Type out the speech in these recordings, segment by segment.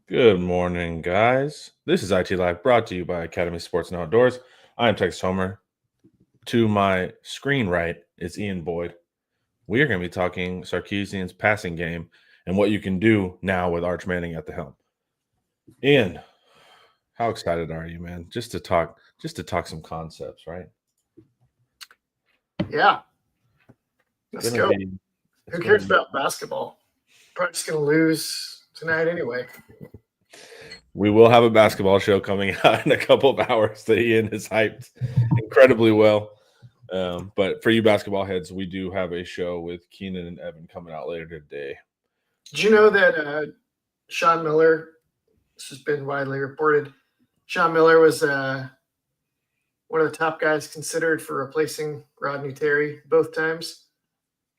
Good morning, guys. This is IT Live brought to you by Academy Sports and Outdoors. I am Texas Homer. To my screen right is Ian Boyd. We are going to be talking Sarkisian's passing game and what you can do now with Arch Manning at the helm. Ian, how excited are you, man? Just to talk some concepts, right? Yeah. Let's go. Who cares about basketball? Probably just going to lose tonight anyway. We will have a basketball show coming out in a couple of hours that Ian has hyped incredibly well. But for you basketball heads, we do have a show with Keenan and Evan coming out later today. Did you know that Sean Miller, this has been widely reported, Sean Miller was one of the top guys considered for replacing Rodney Terry both times?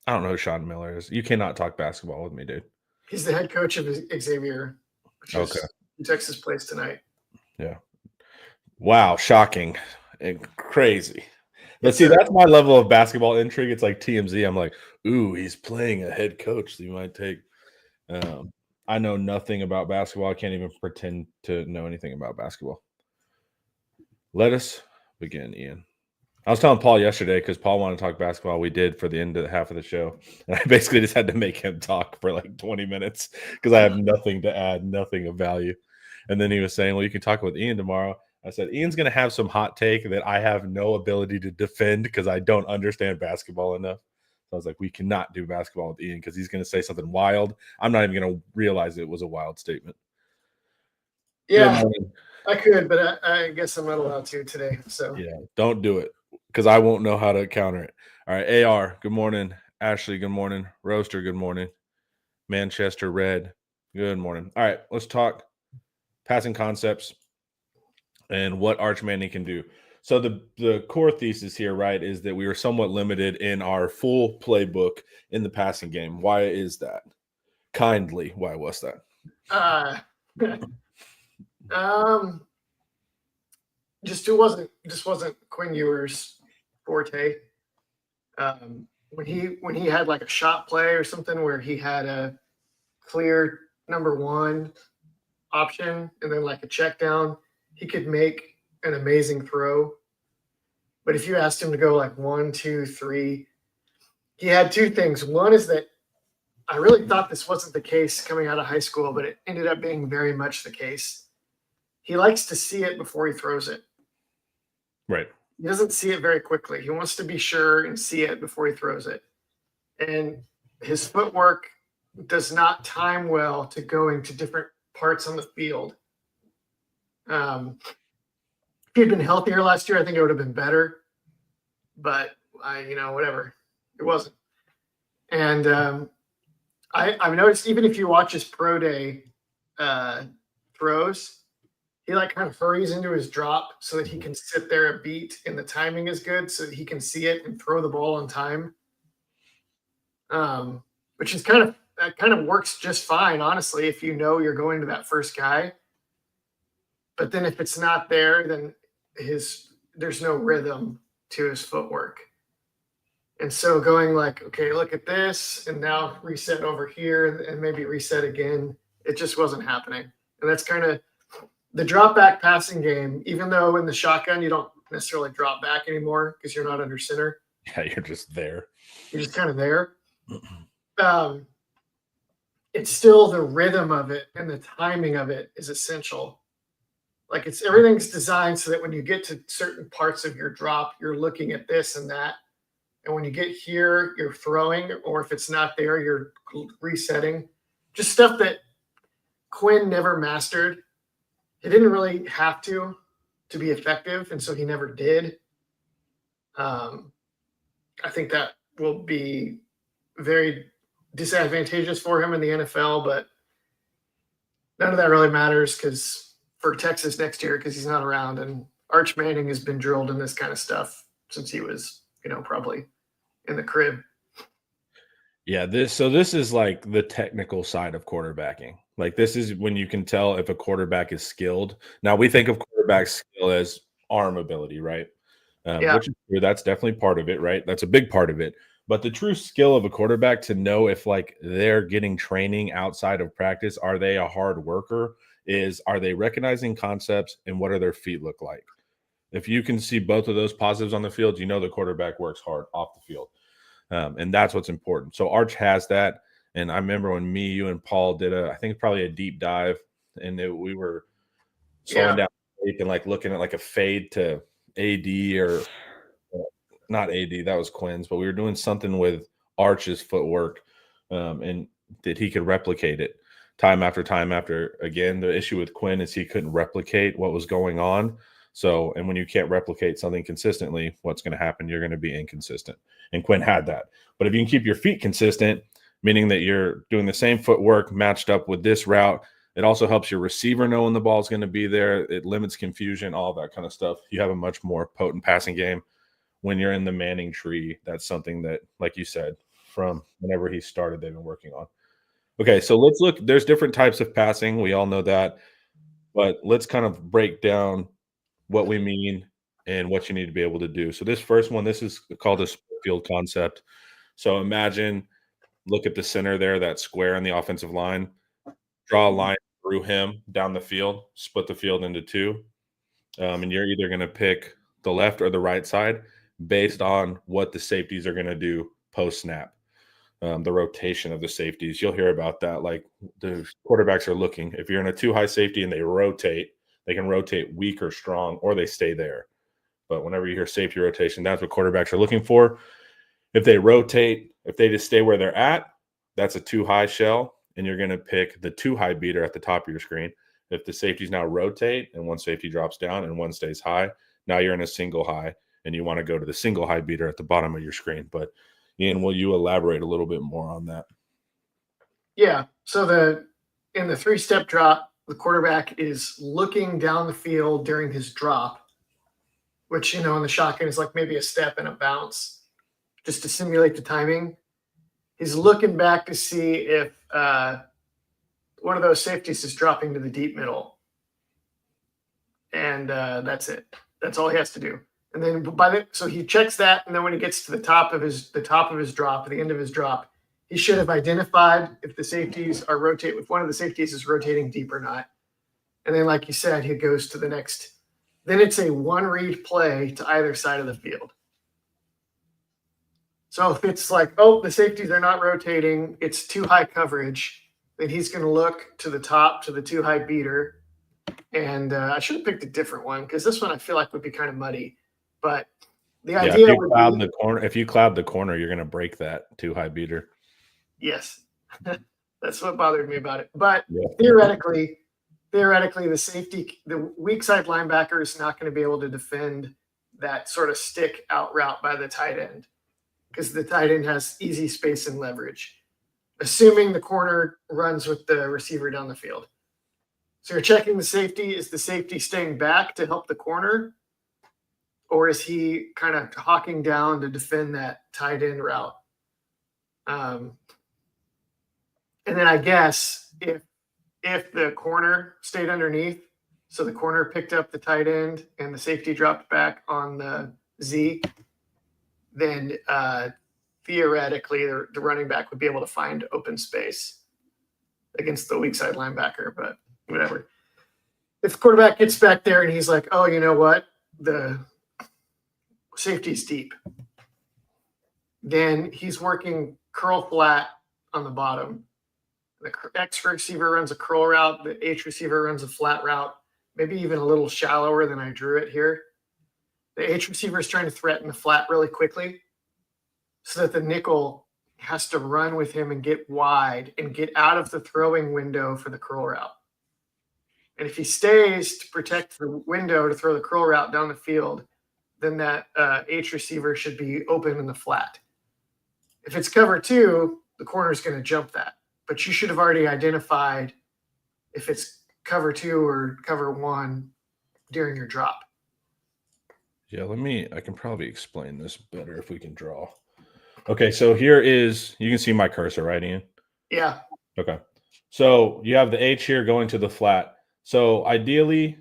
I don't know who Sean Miller is. You cannot talk basketball with me, dude. He's the head coach of Xavier, which is Texas plays tonight. Yeah. Wow, shocking and crazy. But see, that's my level of basketball intrigue. It's like TMZ. I'm like, ooh, he's playing a head coach that you might take. I know nothing about basketball. I can't even pretend to know anything about basketball. Let us begin, Ian. I was telling Paul yesterday because Paul wanted to talk basketball. We did for the end of the half of the show. And I basically just had to make him talk for like 20 minutes because I have nothing to add, nothing of value. And then he was saying, well, you can talk with Ian tomorrow. I said, Ian's going to have some hot take that I have no ability to defend because I don't understand basketball enough. So I was like, we cannot do basketball with Ian because he's going to say something wild. I'm not even going to realize it was a wild statement. Yeah, I could, but I guess I'm not allowed to today. So yeah, don't do it because I won't know how to counter it. All right, AR, good morning. Ashley, good morning. Roaster, good morning. Manchester Red, good morning. All right, let's talk passing concepts and what Arch Manning can do. So the core thesis here, right, is that we were somewhat limited in our full playbook in the passing game. Why is that? Kindly, why was that? Just wasn't Quinn Ewer's forte. When he had like a shot play or something where he had a clear number one option and then like a check down, he could make an amazing throw. But if you asked him to go like 1, 2, 3, he had two things. One is that I really thought this wasn't the case coming out of high school, but it ended up being very much the case. He likes to see it before he throws it. Right. He doesn't see it very quickly. He wants to be sure and see it before he throws it. And his footwork does not time well to going to different parts on the field. If he had been healthier last year, I think it would have been better. But whatever. It wasn't. And I've noticed even if you watch his pro day throws, he like kind of hurries into his drop so that he can sit there a beat and the timing is good so that he can see it and throw the ball on time. Which is kind of works just fine, honestly, if you know you're going to that first guy. But then if it's not there, then there's no rhythm to his footwork. And so going like, okay, look at this, and now reset over here and maybe reset again, it just wasn't happening. And that's kind of the drop back passing game, even though in the shotgun you don't necessarily drop back anymore because you're not under center. Yeah, you're just there. You're just kind of there. It's still the rhythm of it and the timing of it is essential. Like everything's designed so that when you get to certain parts of your drop, you're looking at this and that. And when you get here, you're throwing, or if it's not there, you're resetting. Just stuff that Quinn never mastered. He didn't really have to be effective, and so he never did. I think that will be very disadvantageous for him in the NFL, but none of that really matters because for Texas next year, because he's not around, and Arch Manning has been drilled in this kind of stuff since he was, probably in the crib. Yeah, this is like the technical side of quarterbacking. Like this is when you can tell if a quarterback is skilled. Now we think of quarterback skill as arm ability, right? Which is true. That's definitely part of it, right? That's a big part of it. But the true skill of a quarterback to know if like they're getting training outside of practice, are they a hard worker? Are they recognizing concepts and what do their feet look like? If you can see both of those positives on the field, you know the quarterback works hard off the field. And that's what's important. So Arch has that. And I remember when me, you, and Paul did I think probably a deep dive, and we were slowing down and like looking at like a fade to AD or not AD, that was Quinn's, but we were doing something with Arch's footwork, and that he could replicate it time after time after again. The issue with Quinn is he couldn't replicate what was going on. So, and when you can't replicate something consistently, what's going to happen? You're going to be inconsistent. And Quinn had that. But if you can keep your feet consistent, meaning that you're doing the same footwork matched up with this route, it also helps your receiver know when the ball is going to be there. It limits confusion, all that kind of stuff. You have a much more potent passing game when you're in the Manning tree. That's something that, like you said, from whenever he started, they've been working on. Okay, so let's look. There's different types of passing. We all know that. But let's kind of break down what we mean and what you need to be able to do. So this first one, this is called a split field concept. So imagine, look at the center there, that square on the offensive line. Draw a line through him down the field, split the field into two. And you're either going to pick the left or the right side based on what the safeties are going to do post-snap. The rotation of the safeties. You'll hear about that. Like the quarterbacks are looking. If you're in a too-high safety and they rotate, they can rotate weak or strong, or they stay there. But whenever you hear safety rotation, that's what quarterbacks are looking for. If they rotate, if they just stay where they're at, that's a too-high shell, and you're going to pick the too-high beater at the top of your screen. If the safeties now rotate and one safety drops down and one stays high, now you're in a single high, and you want to go to the single high beater at the bottom of your screen. But Ian, will you elaborate a little bit more on that? Yeah. So in the three-step drop, the quarterback is looking down the field during his drop, which, in the shotgun is like maybe a step and a bounce, just to simulate the timing. He's looking back to see if one of those safeties is dropping to the deep middle. And that's it. That's all he has to do. And then so he checks that, and then when he gets to the top of his drop, at the end of his drop, he should have identified if the safeties are if one of the safeties is rotating deep or not. And then, like you said, he goes to the next. Then it's a one-read play to either side of the field. So if it's like, oh, the safeties are not rotating, it's too high coverage, then he's going to look to the top, to the too high beater. And I should have picked a different one because this one I feel like would be kind of muddy. But the idea if you cloud the corner, you're going to break that too high beater. Yes. That's what bothered me about it. But theoretically, the weak side linebacker is not going to be able to defend that sort of stick out route by the tight end because the tight end has easy space and leverage, assuming the corner runs with the receiver down the field. So you're checking the safety. Is the safety staying back to help the corner? Or is he kind of hawking down to defend that tight end route? And then I guess if the corner stayed underneath, so the corner picked up the tight end and the safety dropped back on the Z, then theoretically the running back would be able to find open space against the weak side linebacker, but whatever. If the quarterback gets back there and he's like, oh, you know what? The safety's deep. Then he's working curl flat on the bottom. The X receiver runs a curl route. The H receiver runs a flat route, maybe even a little shallower than I drew it here. The H receiver is trying to threaten the flat really quickly so that the nickel has to run with him and get wide and get out of the throwing window for the curl route. And if he stays to protect the window to throw the curl route down the field, then that H receiver should be open in the flat. If it's cover two, the corner is going to jump that. But you should have already identified if it's cover two or cover one during your drop. Yeah, I can probably explain this better if we can draw. Okay, so here is, you can see my cursor, right, Ian? Yeah. Okay. So you have the H here going to the flat. So ideally,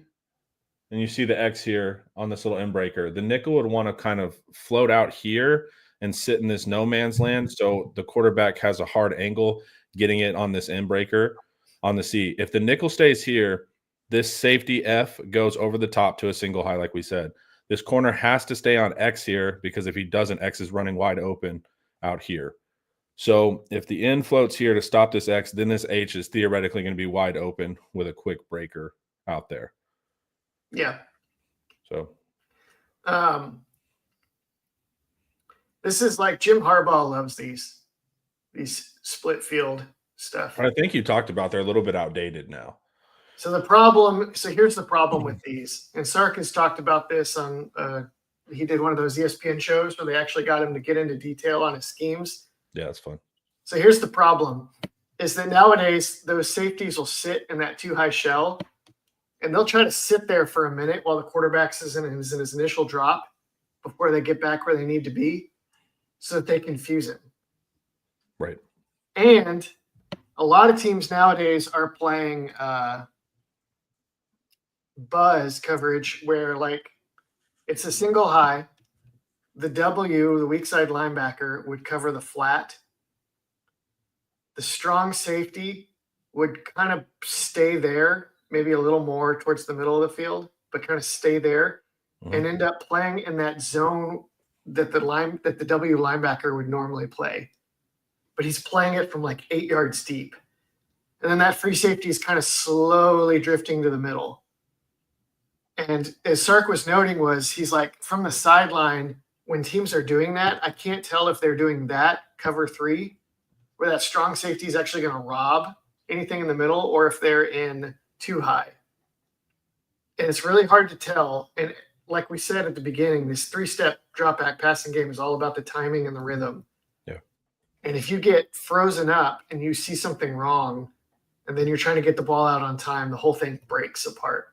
and you see the X here on this little end breaker, the nickel would want to kind of float out here and sit in this no man's land. So the quarterback has a hard angle getting it on this end breaker on the C. If the nickel stays here, this safety F goes over the top to a single high, like we said. This corner has to stay on X here because if he doesn't, X is running wide open out here. So if the N floats here to stop this X, then this H is theoretically going to be wide open with a quick breaker out there. Yeah. So this is like Jim Harbaugh loves these split field stuff. I think you talked about they're a little bit outdated now. So here's the problem with these. And Sark has talked about this on he did one of those ESPN shows where they actually got him to get into detail on his schemes. Yeah, that's fun. So here's the problem is that nowadays those safeties will sit in that too high shell and they'll try to sit there for a minute while the quarterback is in his initial drop before they get back where they need to be so that they confuse him. Right. And a lot of teams nowadays are playing buzz coverage where like it's a single high. The W, the weak side linebacker, would cover the flat. The strong safety would kind of stay there, maybe a little more towards the middle of the field, but kind of stay there and end up playing in that zone that the W linebacker would normally play. But he's playing it from like 8 yards deep. And then that free safety is kind of slowly drifting to the middle. And as Sark was noting he's like, from the sideline, when teams are doing that, I can't tell if they're doing that cover 3, where that strong safety is actually going to rob anything in the middle, or if they're in too high. And it's really hard to tell. And like we said at the beginning, this 3-step drop back passing game is all about the timing and the rhythm. Yeah. And if you get frozen up and you see something wrong, and then you're trying to get the ball out on time, the whole thing breaks apart.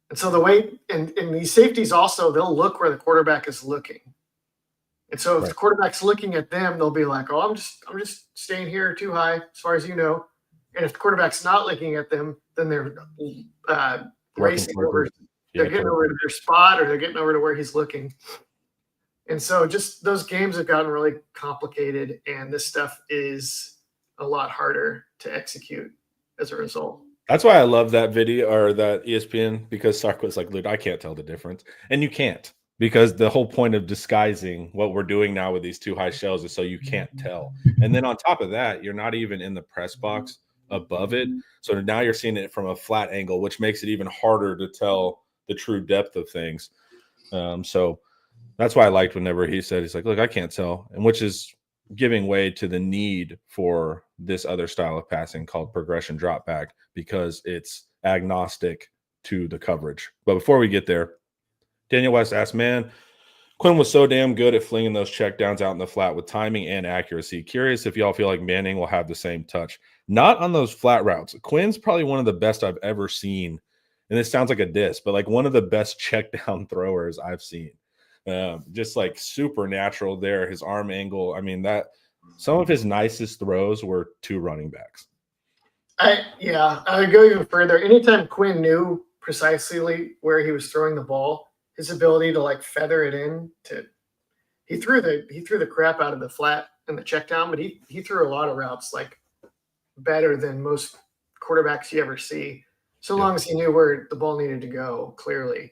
And so the way, and these safeties also, they'll look where the quarterback is looking. And so if the quarterback's looking at them, they'll be like, oh, I'm just staying here too high, as far as you know. And if the quarterback's not looking at them, then they're racing over. They're getting over to their spot, or they're getting over to where he's looking. And so just those games have gotten really complicated, and this stuff is a lot harder to execute as a result. That's why I love that video or that ESPN, because Sark was like, "Dude, I can't tell the difference," and you can't, because the whole point of disguising what we're doing now with these too high shells is so you can't tell. And then on top of that, you're not even in the press box above it, so now you're seeing it from a flat angle, which makes it even harder to tell the true depth of things. So that's why I liked whenever he said, he's like, "Look, I can't tell," and which is giving way to the need for this other style of passing called progression drop back, because it's agnostic to the coverage. But before we get there, Daniel West asked, man, Quinn was so damn good at flinging those checkdowns out in the flat with timing and accuracy. Curious if y'all feel like Manning will have the same touch. Not on those flat routes. Quinn's probably one of the best I've ever seen. And this sounds like a diss, but like one of the best check down throwers I've seen. Just like super natural there. His arm angle. I mean, that some of his nicest throws were to running backs. I would go even further. Anytime Quinn knew precisely where he was throwing the ball, his ability to like feather it in he threw the crap out of the flat and the check down, but he threw a lot of routes like better than most quarterbacks you ever see, so long as he knew where the ball needed to go clearly.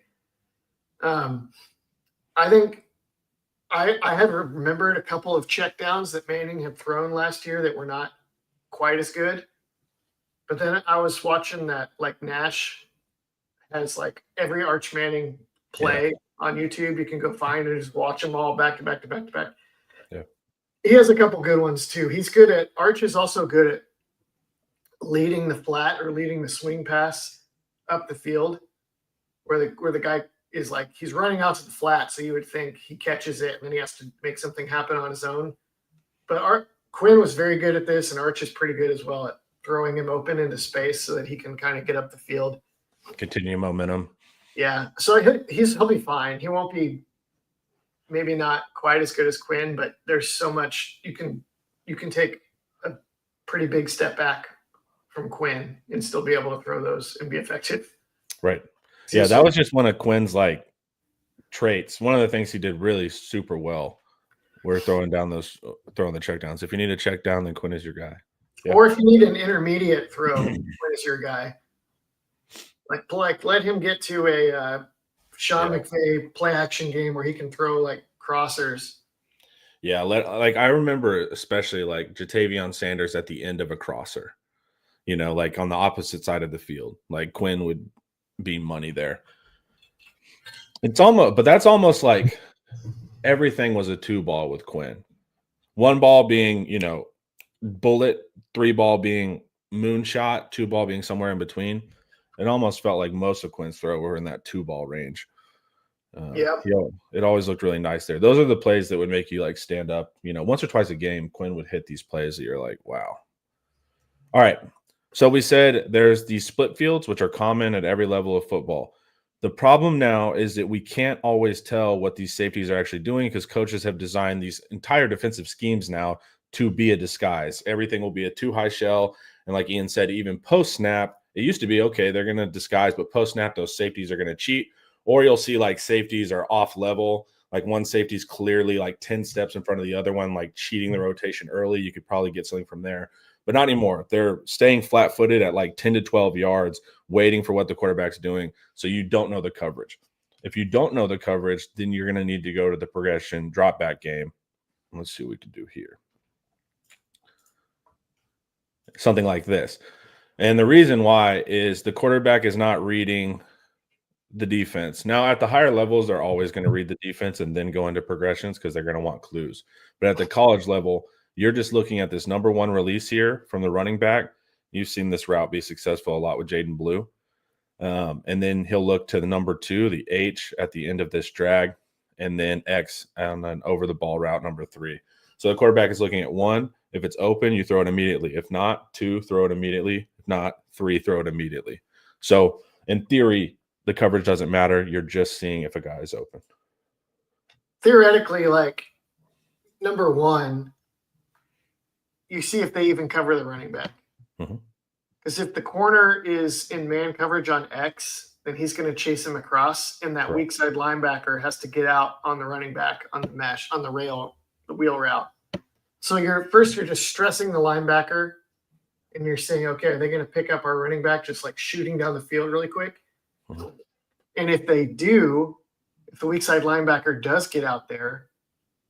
I think I had remembered a couple of checkdowns that Manning had thrown last year that were not quite as good. But then I was watching that, like Nash has like every Arch Manning play on YouTube. You can go find it and just watch them all back to back to back to back. Yeah. He has a couple good ones too. Arch is also good at leading the flat or leading the swing pass up the field where the guy is like, he's running out to the flat, so you would think he catches it and then he has to make something happen on his own. But Quinn was very good at this, and Arch is pretty good as well at throwing him open into space so that he can kind of get up the field. Continue momentum. Yeah. So he'll be fine. He won't be maybe not quite as good as Quinn, but there's so much you can take a pretty big step back from Quinn and still be able to throw those and be effective. Right. Yeah, that was just one of Quinn's like traits. One of the things he did really super well we're throwing the check downs. If you need a check down, then Quinn is your guy. Yeah. Or if you need an intermediate throw, Quinn is your guy. Like let him get to a Sean McVay play action game where he can throw like crossers. Yeah, I remember especially like Jatavion Sanders at the end of a crosser, like on the opposite side of the field. Like Quinn would be money there. But that's almost like everything was a 2-ball with Quinn. 1 ball being, bullet, 3 ball being moonshot, 2 ball being somewhere in between. It almost felt like most of Quinn's throw were in that 2-ball range. It always looked really nice there. Those are the plays that would make you like stand up. Once or twice a game, Quinn would hit these plays that you're like, wow. All right. So we said there's these split fields, which are common at every level of football. The problem now is that we can't always tell what these safeties are actually doing because coaches have designed these entire defensive schemes now to be a disguise. Everything will be a 2-high shell. And like Ian said, even post-snap, it used to be, okay, they're going to disguise, but post-snap, those safeties are going to cheat. Or you'll see like safeties are off level. Like one safety is clearly like 10 steps in front of the other one, like cheating the rotation early. You could probably get something from there. But not anymore. They're staying flat-footed at like 10 to 12 yards, waiting for what the quarterback's doing. So you don't know the coverage. If you don't know the coverage, then you're going to need to go to the progression drop back game. Let's see what we can do here. Something like this. And the reason why is the quarterback is not reading the defense. Now, at the higher levels, they're always going to read the defense and then go into progressions because they're going to want clues. But at the college level, you're just looking at this number 1 release here from the running back. You've seen this route be successful a lot with Jaden Blue. And then he'll look to the number 2, the H at the end of this drag, and then X and then over the ball route number 3. So the quarterback is looking at 1. If it's open, you throw it immediately. If not, 2, throw it immediately. If not, 3, throw it immediately. So in theory, the coverage doesn't matter. You're just seeing if a guy is open. Theoretically, like number 1, you see if they even cover the running back. Because if the corner is in man coverage on X, then he's going to chase him across, and that weak side linebacker has to get out on the running back on the mesh, on the rail, the wheel route. So you're just stressing the linebacker, and you're saying, okay, are they going to pick up our running back just like shooting down the field really quick? And if they do, if the weak side linebacker does get out there,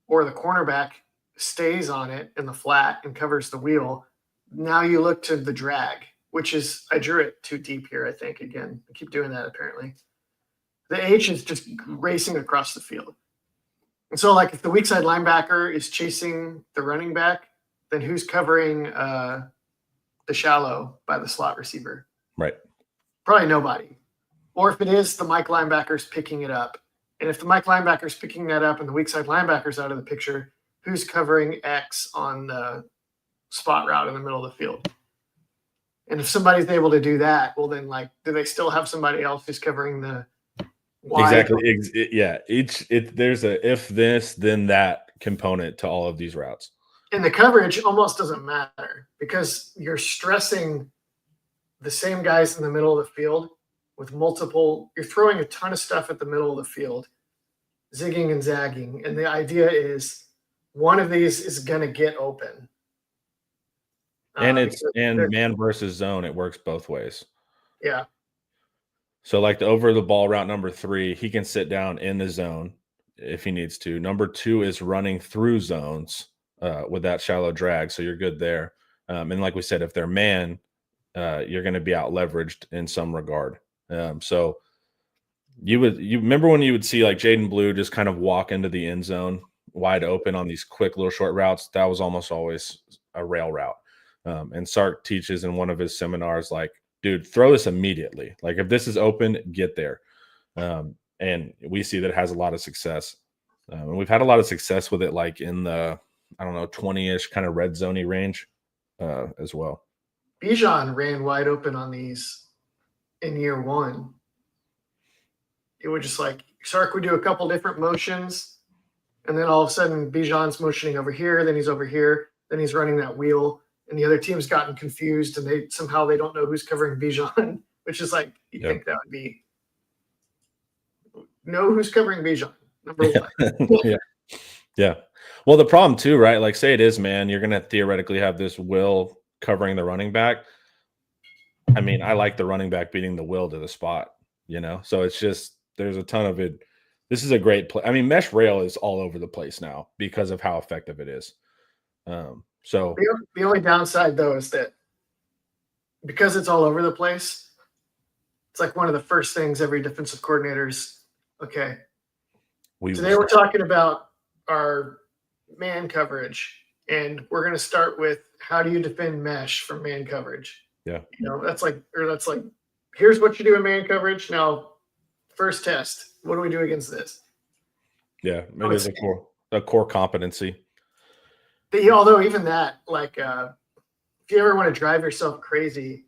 or the cornerback stays on it in the flat and covers the wheel, now you look to the drag, which is, I drew it too deep here, I think. Again, I keep doing that apparently. The H is just racing across the field. And so like if the weak side linebacker is chasing the running back, then who's covering the shallow by the slot receiver? Right. Probably nobody. Or if it is, the Mike linebacker's picking it up. And if the Mike linebacker's picking that up and the weak side linebacker's out of the picture, who's covering X on the spot route in the middle of the field? And if somebody's able to do that, well then like, do they still have somebody else who's covering the Y? Exactly. Yeah. There's a if this, then that component to all of these routes. And the coverage almost doesn't matter because you're stressing the same guys in the middle of the field with multiple, you're throwing a ton of stuff at the middle of the field, zigging and zagging. And the idea is one of these is going to get open. And man versus zone, it works both ways. Yeah. So like over the ball route number 3, he can sit down in the zone if he needs to. Number 2 is running through zones with that shallow drag. So you're good there. And like we said, if they're man, you're going to be out leveraged in some regard. So you remember when you would see like Jaden Blue just kind of walk into the end zone wide open on these quick little short routes? That was almost always a rail route. And Sark teaches in one of his seminars, like, dude, throw this immediately. Like if this is open, get there. And we see that it has a lot of success. And we've had a lot of success with it, like in the, 20-ish kind of red zoney range as well. Bijan ran wide open on these in year 1. It would just like, Sark would do a couple different motions, and then all of a sudden Bijan's motioning over here, then he's over here, then he's running that wheel, and the other team's gotten confused, and they don't know who's covering Bijan, which is like, you think that would be, know who's covering Bijan, number 1. Yeah. Well, the problem too, right? Like, say it is man, you're gonna theoretically have this will covering the running back. I mean, I like the running back beating the will to the spot, So it's just there's a ton of it. This is a great play. I mean, mesh rail is all over the place now because of how effective it is. So The only downside though is that because it's all over the place, it's like one of the first things every defensive coordinator's okay. Today we're talking about our man coverage, and we're going to start with how do you defend mesh from man coverage? Yeah. That's like here's what you do in man coverage. Now, first test, what do we do against this? Yeah, it is a core competency. Although even that, like, if you ever want to drive yourself crazy,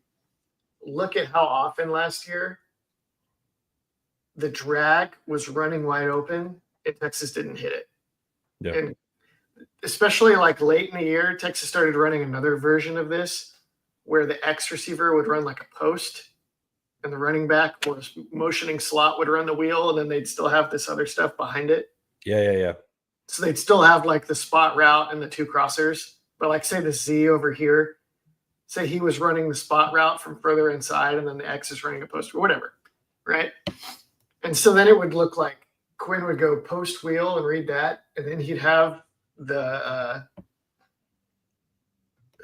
look at how often last year the drag was running wide open and Texas didn't hit it. Yeah. And especially like late in the year, Texas started running another version of this where the X receiver would run like a post and the running back was motioning slot would run the wheel, and then they'd still have this other stuff behind it. Yeah. So they'd still have like the spot route and the two crossers. But like say the Z over here, say he was running the spot route from further inside and then the X is running a post or whatever, right? And so then it would look like Quinn would go post wheel and read that, and then he'd have the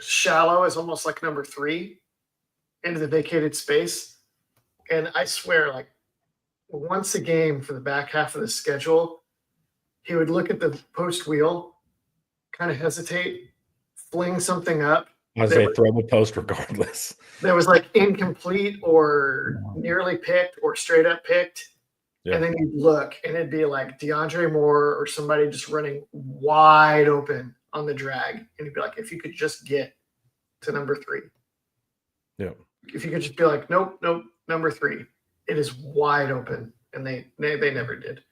shallow as almost like number 3 into the vacated space. And I swear, like once a game for the back half of the schedule, he would look at the post wheel, kind of hesitate, fling something up. I say throw the post regardless. That was like incomplete or nearly picked or straight up picked. Yeah. And then you'd look and it'd be like DeAndre Moore or somebody just running wide open on the drag. And he'd be like, if you could just get to number 3. Yeah. If you could just be like, nope, number 3. It is wide open. And they never did.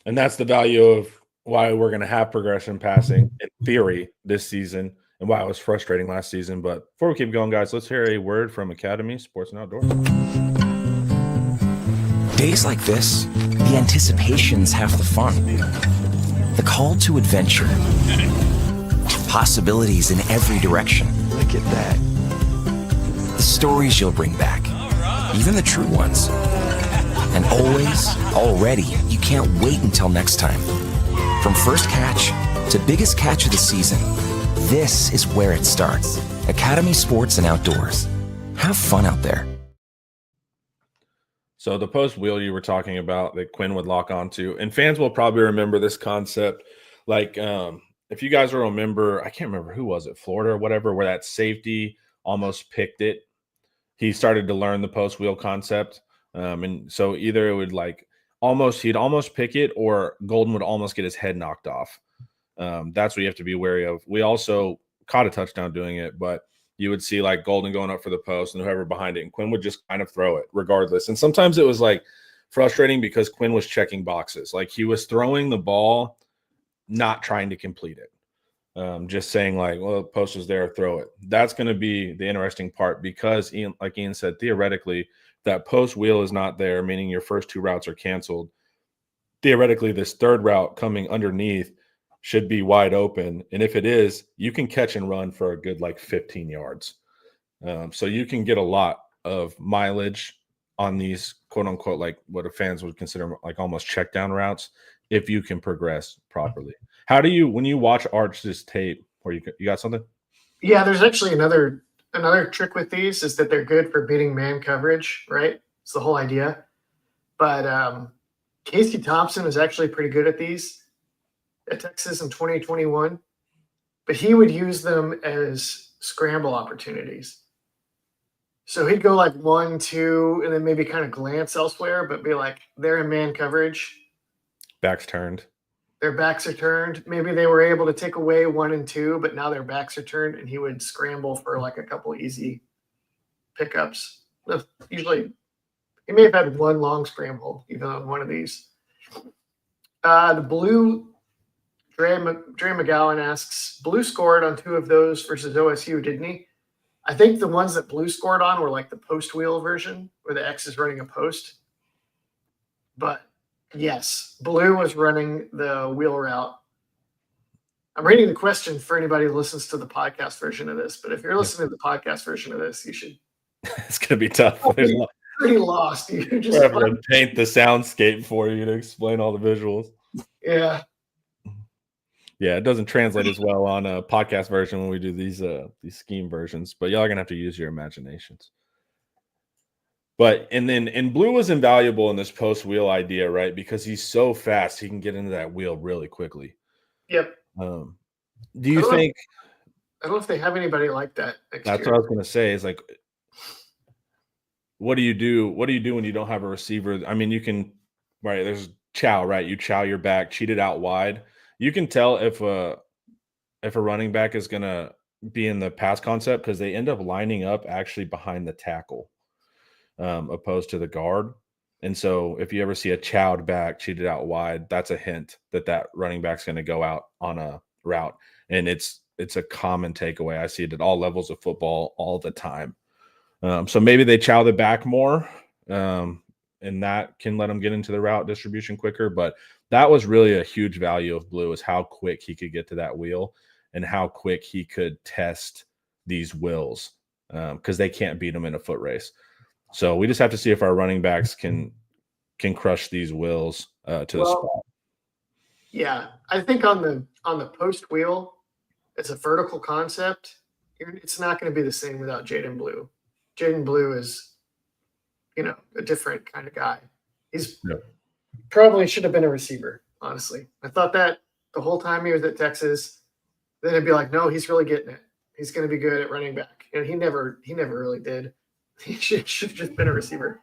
And that's the value of why we're going to have progression passing in theory this season and why it was frustrating last season. But before we keep going, guys, let's hear a word from Academy Sports and Outdoors. Days like this, the anticipation's half the fun. The call to adventure. Possibilities in every direction. Look at that. The stories you'll bring back. Even the true ones. And always, already, you can't wait until next time. From first catch to biggest catch of the season, this is where it starts. Academy Sports and Outdoors. Have fun out there. So the post wheel you were talking about that Quinn would lock onto, and fans will probably remember this concept. Like if you guys will remember, I can't remember who was it, Florida or whatever, where that safety almost picked it. He started to learn the post wheel concept. And so either it would he'd almost pick it, or Golden would almost get his head knocked off. That's what you have to be wary of. We also caught a touchdown doing it, but you would see like Golden going up for the post and whoever behind it, and Quinn would just kind of throw it regardless. And sometimes it was like frustrating because Quinn was checking boxes. Like he was throwing the ball, not trying to complete it. Just saying like, well, the post is there, throw it. That's going to be the interesting part because like Ian said, theoretically, that post wheel is not there, meaning your first 2 routes are canceled. Theoretically, this third route coming underneath should be wide open. And if it is, you can catch and run for a good 15 yards. So you can get a lot of mileage on these quote unquote, like what fans would consider like almost check down routes if you can progress properly. How do you, when you watch Arch's tape, or you got something? Yeah, there's actually another trick with these is that they're good for beating man coverage, right? It's the whole idea. But Casey Thompson is actually pretty good at these at Texas in 2021, but he would use them as scramble opportunities. So he'd go like 1, 2, and then maybe kind of glance elsewhere, but be like, they're in man coverage. Backs turned. Their backs are turned. Maybe they were able to take away 1 and 2, but now their backs are turned, and he would scramble for like a couple easy pickups. Usually, he may have had 1 long scramble even on one of these. The blue, Dre McGowan asks, Blue scored on 2 of those versus OSU, didn't he? I think the ones that Blue scored on were like the post wheel version where the X is running a post. But yes, Blue was running the wheel route I'm reading the question for anybody who listens to the podcast version of this, but if you're listening to the podcast version of this, you should. It's going to be tough. There's a lot. Pretty lost. You're just to paint the soundscape for you to explain all the visuals. Yeah. Yeah, it doesn't translate as well on a podcast version when we do these scheme versions, but y'all are going to have to use your imaginations. But and Blue was invaluable in this post wheel idea, right? Because he's so fast, he can get into that wheel really quickly. Yep. Do you think? I don't know if they have anybody like that. That's what I was going to say. Is like, what do you do? What do you do when you don't have a receiver? I mean, you can, right? There's chow, right? You chow your back, cheat it out wide. You can tell if a running back is going to be in the pass concept because they end up lining up actually behind the tackle, opposed to the guard. And so if you ever see a chowed back cheated out wide, that's a hint that running back's going to go out on a route. And it's a common takeaway. I see it at all levels of football all the time. So maybe they chow the back more, and that can let them get into the route distribution quicker. But that was really a huge value of Blue, is how quick he could get to that wheel and how quick he could test these wills, because they can't beat them in a foot race. So we just have to see if our running backs can crush these wills to the spot. Yeah, I think on the post wheel, it's a vertical concept. It's not going to be the same without Jaden Blue. Jaden Blue is, a different kind of guy. He's probably should have been a receiver, honestly. I thought that the whole time he was at Texas. Then it'd be like, no, he's really getting it. He's going to be good at running back. And he never really did. He should have just been a receiver.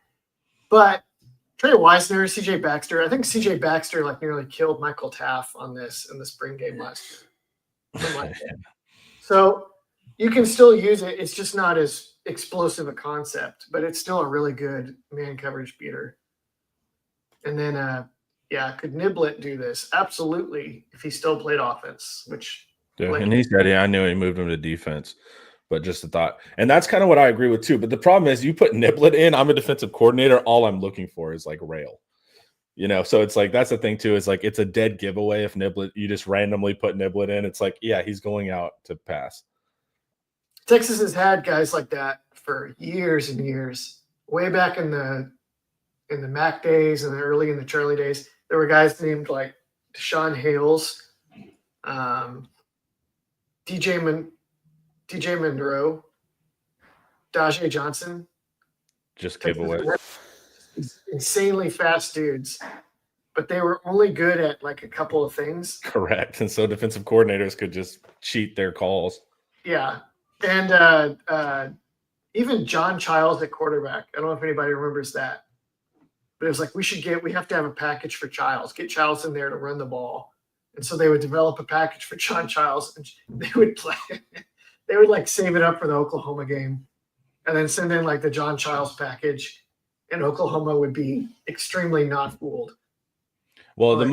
But Trey Wisner, CJ Baxter, I think CJ Baxter nearly killed Michael Taff on this in the spring game last year. So you can still use it. It's just not as explosive a concept, but it's still a really good man coverage beater. And then, could Niblett do this? Absolutely, if he still played offense, which – yeah, and he said, I knew he moved him to defense, but just a thought. And that's kind of what I agree with too. But the problem is you put Niblett in, I'm a defensive coordinator. All I'm looking for is rail, so it's that's the thing too, is it's a dead giveaway. If Niblett, you just randomly put Niblett in, it's he's going out to pass. Texas has had guys like that for years and years. Way back in the Mac days and early in the Charlie days, there were guys named Deshaun Hales, DJ Monroe, Dajay Johnson. Just giveaway. Insanely fast dudes, but they were only good at a couple of things. Correct. And so defensive coordinators could just cheat their calls. Yeah. And even John Childs at quarterback. I don't know if anybody remembers that. But it was we have to have a package for Childs. Get Childs in there to run the ball. And so they would develop a package for John Childs, and they would play. They would save it up for the Oklahoma game, and then send in the John Childs package, and Oklahoma would be extremely not fooled. Well, the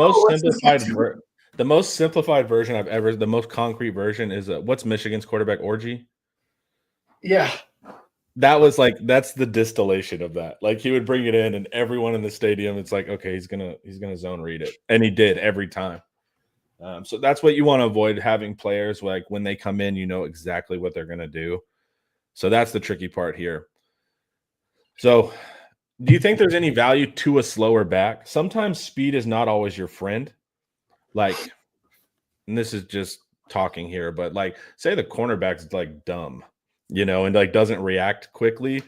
most simplified version I've ever, the most concrete version is what's Michigan's quarterback orgy? Yeah. That was that's the distillation of that. He would bring it in, and everyone in the stadium, it's okay, he's gonna zone read it, and he did every time. So that's what you want to avoid, having players when they come in, exactly what they're gonna do. So that's the tricky part here. So, do you think there's any value to a slower back? Sometimes speed is not always your friend. And this is just talking here, but say the cornerback's dumb. And doesn't react quickly.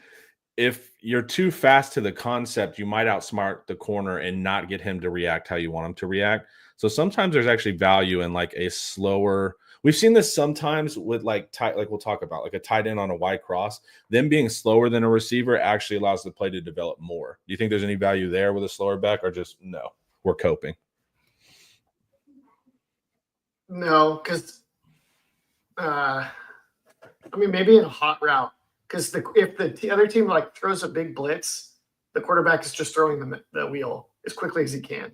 If you're too fast to the concept, you might outsmart the corner and not get him to react how you want him to react. So sometimes there's actually value in a slower. We've seen this sometimes with tight, we'll talk about a tight end on a wide cross. Them being slower than a receiver actually allows the play to develop more. Do you think there's any value there with a slower back, or just no, we're coping? No, because maybe in a hot route, because if the other team throws a big blitz, the quarterback is just throwing the wheel as quickly as he can,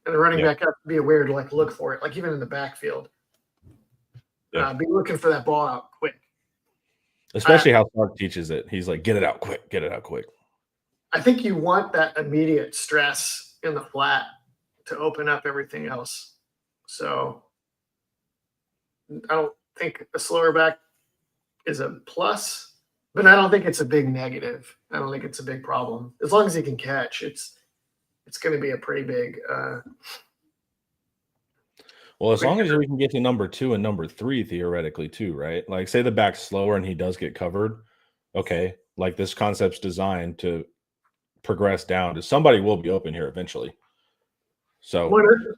and the running back has to be aware to look for it, even in the backfield. Be looking for that ball out quick. Especially how Sark teaches it. He's get it out quick, get it out quick. I think you want that immediate stress in the flat to open up everything else. So I don't think a slower back is a plus, but I don't think it's a big negative. I don't think it's a big problem. As long as he can catch, it's going to be a pretty big. Well, as long as we can get to number 2 and number 3 theoretically too, right? Like say the back's slower and he does get covered. Okay, like this concept's designed to progress down to somebody will be open here eventually. So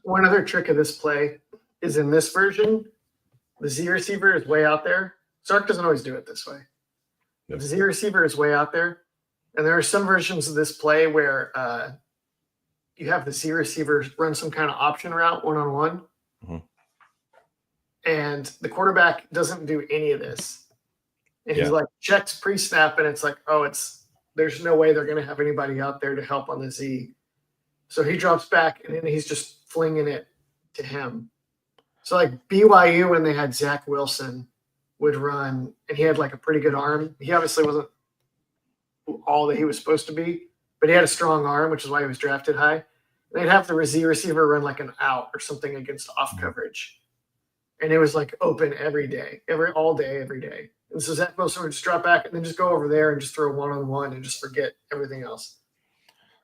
one other trick of this play is in this version, the Z receiver is way out there. Sark doesn't always do it this way. Yep. The Z receiver is way out there. And there are some versions of this play where you have the Z receiver run some kind of option route one-on-one. Mm-hmm. And the quarterback doesn't do any of this. And he's like, checks pre-snap, and it's like, there's no way they're going to have anybody out there to help on the Z. So he drops back, and then he's just flinging it to him. So like BYU, when they had Zach Wilson, would run, and he had like a pretty good arm. He obviously wasn't all that he was supposed to be, but he had a strong arm, which is why he was drafted high. And they'd have the Z receiver run like an out or something against off coverage. And it was like open every day, all day, every day. And so Zach Wilson would just drop back and then just go over there and just throw one-on-one and just forget everything else.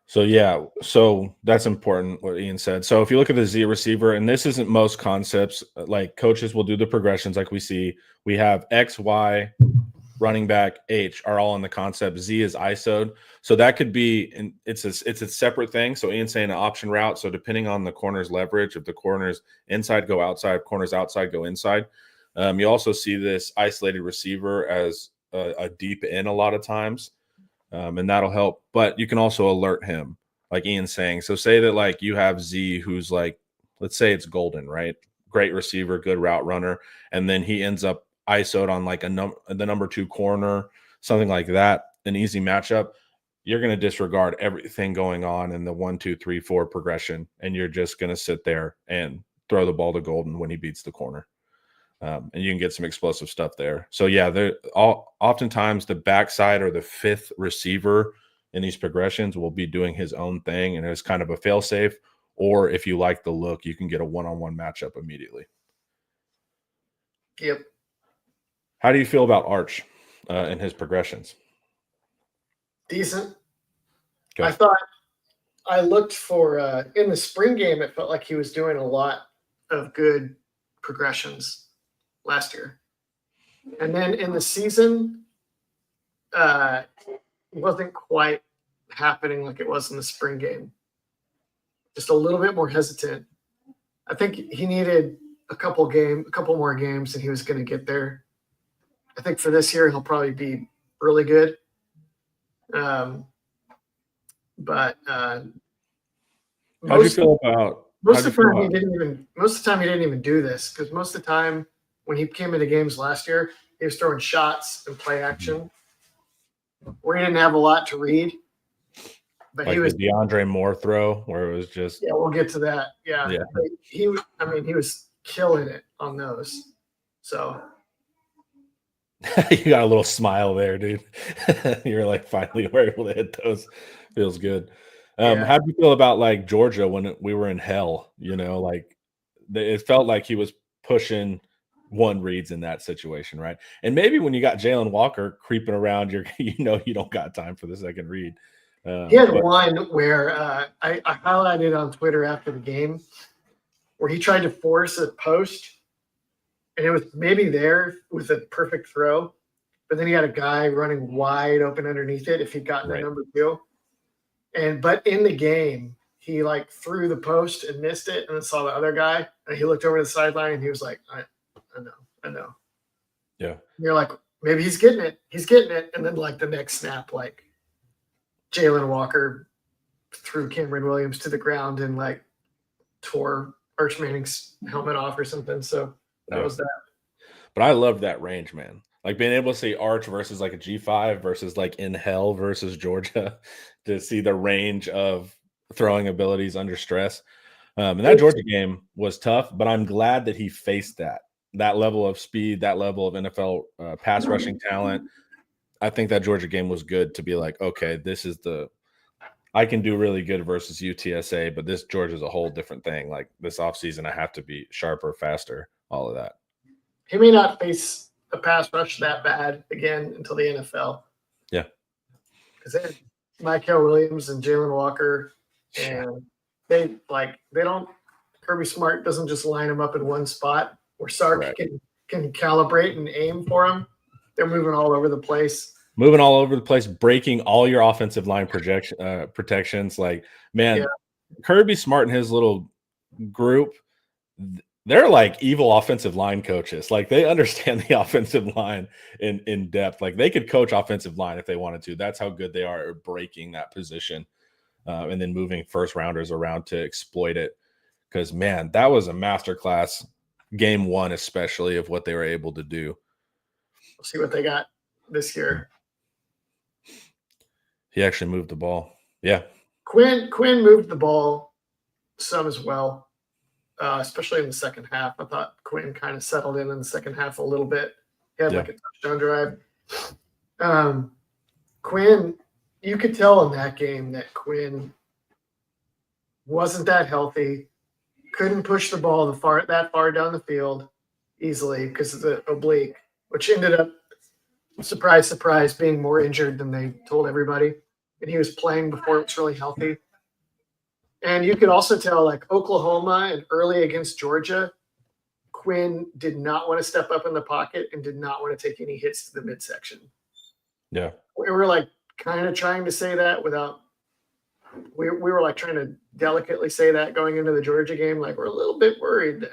So that's important what Ian said. So if you look at the Z receiver, and this isn't most concepts, like coaches will do the progressions like we see. We have X, Y, running back, H are all in the concept. Z is ISO'd. So that could be, and it's a separate thing. So Ian's saying an option route. So depending on the corner's leverage, if the corner's inside, go outside, corner's outside, go inside. You also see this isolated receiver as a deep in a lot of times. And that'll help, but you can also alert him, like Ian's saying. So say that like you have Z, who's like, let's say it's Golden, right? Great receiver, good route runner, and then he ends up ISO'd on like the number 2 corner, something like that, an easy matchup. You're going to disregard everything going on in the 1, 2, 3, 4 progression, and you're just going to sit there and throw the ball to Golden when he beats the corner. And you can get some explosive stuff there. So yeah, oftentimes the backside or the 5th receiver in these progressions will be doing his own thing, and it's kind of a fail safe. Or if you like the look, you can get a one-on-one matchup immediately. Yep. How do you feel about Arch and his progressions? Decent. Okay. I thought I looked for in the spring game. It felt like he was doing a lot of good progressions last year. And then in the season, it wasn't quite happening like it was in the spring game. Just a little bit more hesitant. I think he needed a couple more games, and he was going to get there. I think for this year, he'll probably be really good. But how do you feel about most of the time he didn't even do this, because most of the time when he came into games last year, he was throwing shots and play action where he didn't have a lot to read. But like he was the DeAndre Moore throw where it was just we'll get to that. Yeah. He was killing it on those. So you got a little smile there, dude. You're like finally were able to hit those. Feels good. How do you feel about like Georgia when we were in hell? You know, like it felt like he was pushing one reads in that situation, right? And maybe when you got Jalen Walker creeping around, you don't got time for the second read. He had one where I highlighted on Twitter after the game where he tried to force a post, and it was maybe there with a perfect throw, but then he had a guy running wide open underneath it if he'd gotten to number 2. But in the game, he like threw the post and missed it, and then saw the other guy, and he looked over the sideline and he was like, I know. Yeah. And you're like, maybe he's getting it. And then like the next snap, like Jalen Walker threw Cameron Williams to the ground and like tore Arch Manning's helmet off or something. So that was that. But I loved that range, man. Like being able to see Arch versus like a G5 versus like in hell versus Georgia to see the range of throwing abilities under stress. And that Georgia game was tough, but I'm glad that he faced that level of speed, that level of NFL pass rushing talent. I think that Georgia game was good to be like, okay, this is I can do really good versus UTSA, but this Georgia's a whole different thing. Like this offseason, I have to be sharper, faster, all of that. He may not face a pass rush that bad again until the NFL. Yeah. Because they had Michael Williams and Jalen Walker, and they don't. Kirby Smart doesn't just line them up in one spot where Sark can calibrate and aim for them. They're moving all over the place. Breaking all your offensive line protections. Like, man, Kirby Smart and his little group, they're like evil offensive line coaches. Like, they understand the offensive line in depth. Like, they could coach offensive line if they wanted to. That's how good they are at breaking that position and then moving first rounders around to exploit it. Because, man, that was a masterclass game one, especially of what they were able to do. We'll see what they got this year. He actually moved the ball. Yeah. Quinn moved the ball some as well, especially in the second half. I thought Quinn kind of settled in the second half a little bit. He had like a touchdown drive. Quinn, you could tell in that game that Quinn wasn't that healthy. Couldn't push the ball that far down the field easily because of the oblique, which ended up, surprise, surprise, being more injured than they told everybody. And he was playing before it was really healthy. And you could also tell, like Oklahoma and early against Georgia, Quinn did not want to step up in the pocket and did not want to take any hits to the midsection. Yeah. We were like kind of trying to say that without – we were like trying to delicately say that going into the Georgia game. Like, we're a little bit worried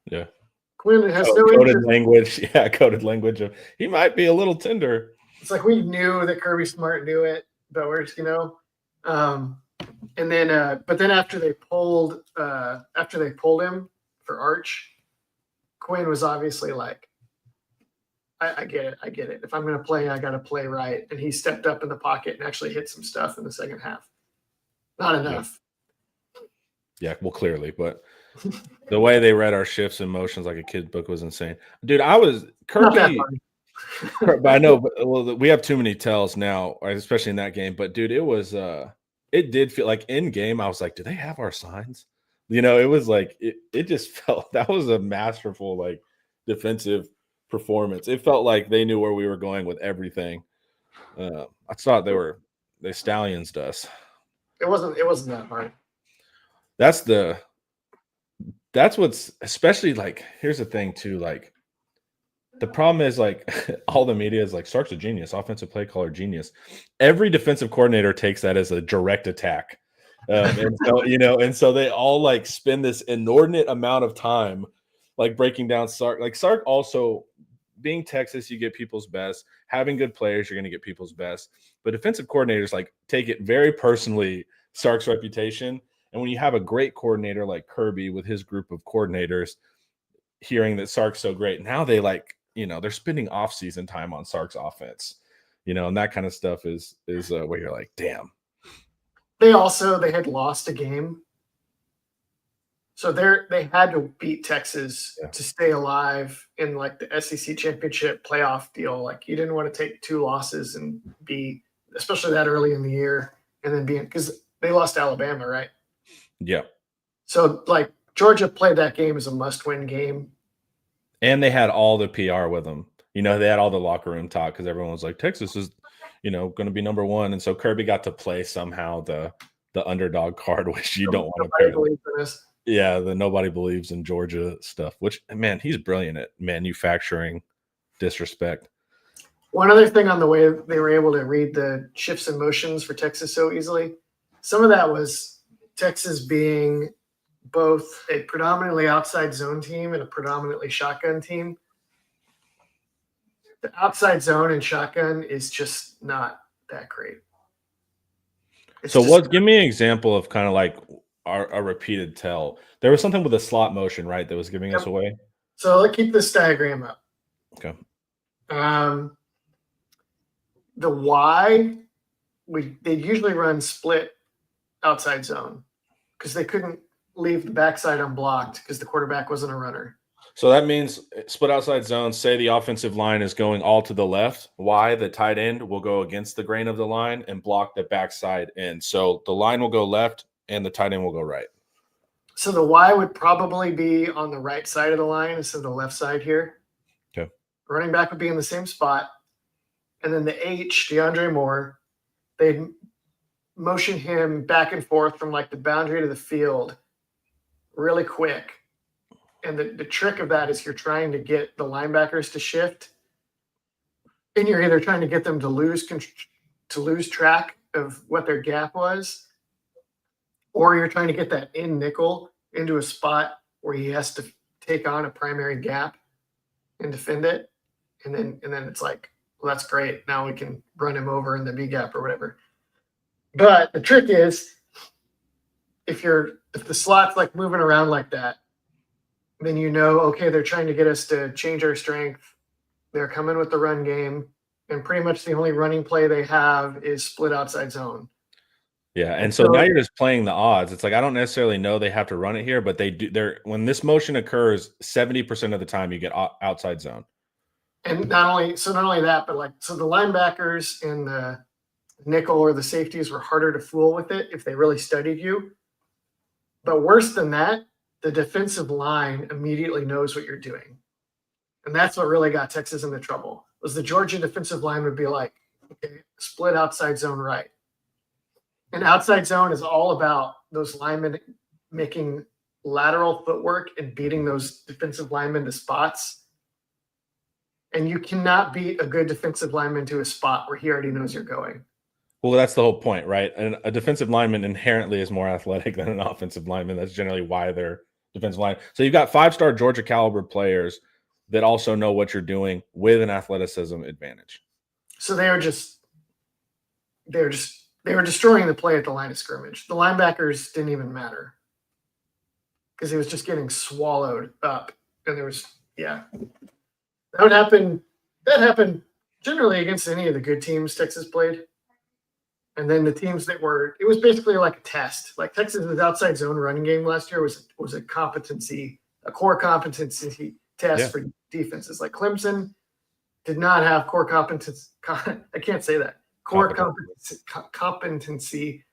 that Quinn has coded language. Yeah, coded language of he might be a little tender. It's like we knew that Kirby Smart knew it, but we're just, and then but then after they pulled him for Arch, Quinn was obviously like, I get it. If I'm going to play, I got to play right. And he stepped up in the pocket and actually hit some stuff in the second half. Not enough. Yeah, well, clearly, but the way they read our shifts and motions like a kid's book was insane. Dude, I was Kirby. But I know, but we have too many tells now, especially in that game. But dude, it did feel like in game. I was like, do they have our signs? It was like it just felt that was a masterful like defensive performance. It felt like they knew where we were going with everything. I thought they stallions to us. It wasn't that hard. That's what's especially like. Here's the thing too, like. The problem is like all the media is like Sark's a genius, offensive play caller genius. Every defensive coordinator takes that as a direct attack. And so they all like spend this inordinate amount of time like breaking down Sark. Like Sark also being Texas, you get people's best. Having good players, you're going to get people's best. But defensive coordinators like take it very personally, Sark's reputation. And when you have a great coordinator like Kirby with his group of coordinators, hearing that Sark's so great, now they like, they're spending off-season time on Sark's offense, and that kind of stuff is where you're like, damn. They had lost a game. So they had to beat Texas to stay alive in like the SEC championship playoff deal. Like you didn't want to take 2 losses and be, especially that early in the year, and then because they lost to Alabama, right? Yeah. So like Georgia played that game as a must-win game. And they had all the PR with them. They had all the locker room talk because everyone was like, Texas is, going to be number 1. And so Kirby got to play somehow the underdog card, which you don't want to play. Yeah, the nobody believes in Georgia stuff, which, man, he's brilliant at manufacturing disrespect. One other thing on the way they were able to read the shifts and motions for Texas so easily, some of that was Texas being – both a predominantly outside zone team and a predominantly shotgun team. The outside zone and shotgun is just not that great. Give me an example of kind of like a repeated tell. There was something with a slot motion, right, that was giving us away? So let's keep this diagram up. Okay. The Y, they usually run split outside zone because they couldn't leave the backside unblocked because the quarterback wasn't a runner. So that means split outside zone. Say the offensive line is going all to the left. Y, the tight end, will go against the grain of the line and block the backside end. So the line will go left and the tight end will go right. So the Y would probably be on the right side of the line instead of the left side here. running back would be in the same spot. And then the H, DeAndre Moore, they'd motion him back and forth from like the boundary to the field really quick. And the trick of that is you're trying to get the linebackers to shift, and you're either trying to get them to lose track of what their gap was, or you're trying to get that in nickel into a spot where he has to take on a primary gap and defend it. And then it's like, well, that's great. Now we can run him over in the B gap or whatever. But the trick is if the slot's like moving around like that, then okay, they're trying to get us to change our strength. They're coming with the run game, and pretty much the only running play they have is split outside zone. Yeah, and so now you're just playing the odds. It's like I don't necessarily know they have to run it here, but they do. When this motion occurs, 70% of the time you get outside zone. And not only that, but so the linebackers and the nickel or the safeties were harder to fool with it if they really studied you. But worse than that, the defensive line immediately knows what you're doing. And that's what really got Texas into trouble, was the Georgia defensive line would be like, okay, split outside zone right. And outside zone is all about those linemen making lateral footwork and beating those defensive linemen to spots. And you cannot beat a good defensive lineman to a spot where he already knows you're going. Well, that's the whole point, right? And a defensive lineman inherently is more athletic than an offensive lineman. That's generally why they're defensive line. So you've got 5-star Georgia caliber players that also know what you're doing with an athleticism advantage. So they were destroying the play at the line of scrimmage. The linebackers didn't even matter because it was just getting swallowed up. And that would happen. That happened generally against any of the good teams Texas played. And then the teams it was basically like a test. Like Texas's outside zone running game last year was a core competency test for defenses. Like Clemson did not have core competency. I can't say that. Core competency,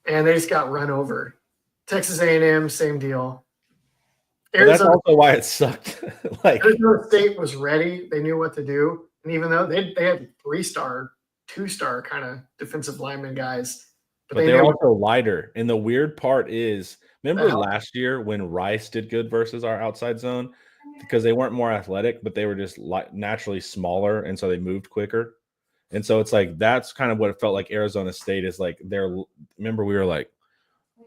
and they just got run over. Texas A&M, same deal. That's also why it sucked. Arizona State was ready. They knew what to do. And even though they had 3-star, 2-star kind of defensive lineman guys. But they're also lighter. And the weird part is, remember last year when Rice did good versus our outside zone? Because they weren't more athletic, but they were just naturally smaller, and so they moved quicker. And so it's like that's kind of what it felt like Arizona State is like. Remember, we were like,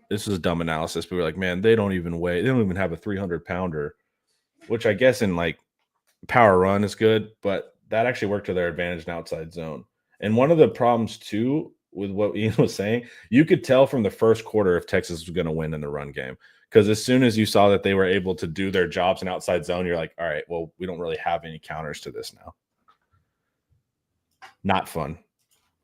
this is a dumb analysis, but we were like, man, they don't even have a 300-pounder, which I guess in like power run is good, but that actually worked to their advantage in outside zone. And one of the problems too with what Ian was saying, you could tell from the first quarter if Texas was going to win in the run game. Because as soon as you saw that they were able to do their jobs in outside zone, you're like, all right, well, we don't really have any counters to this now. Not fun.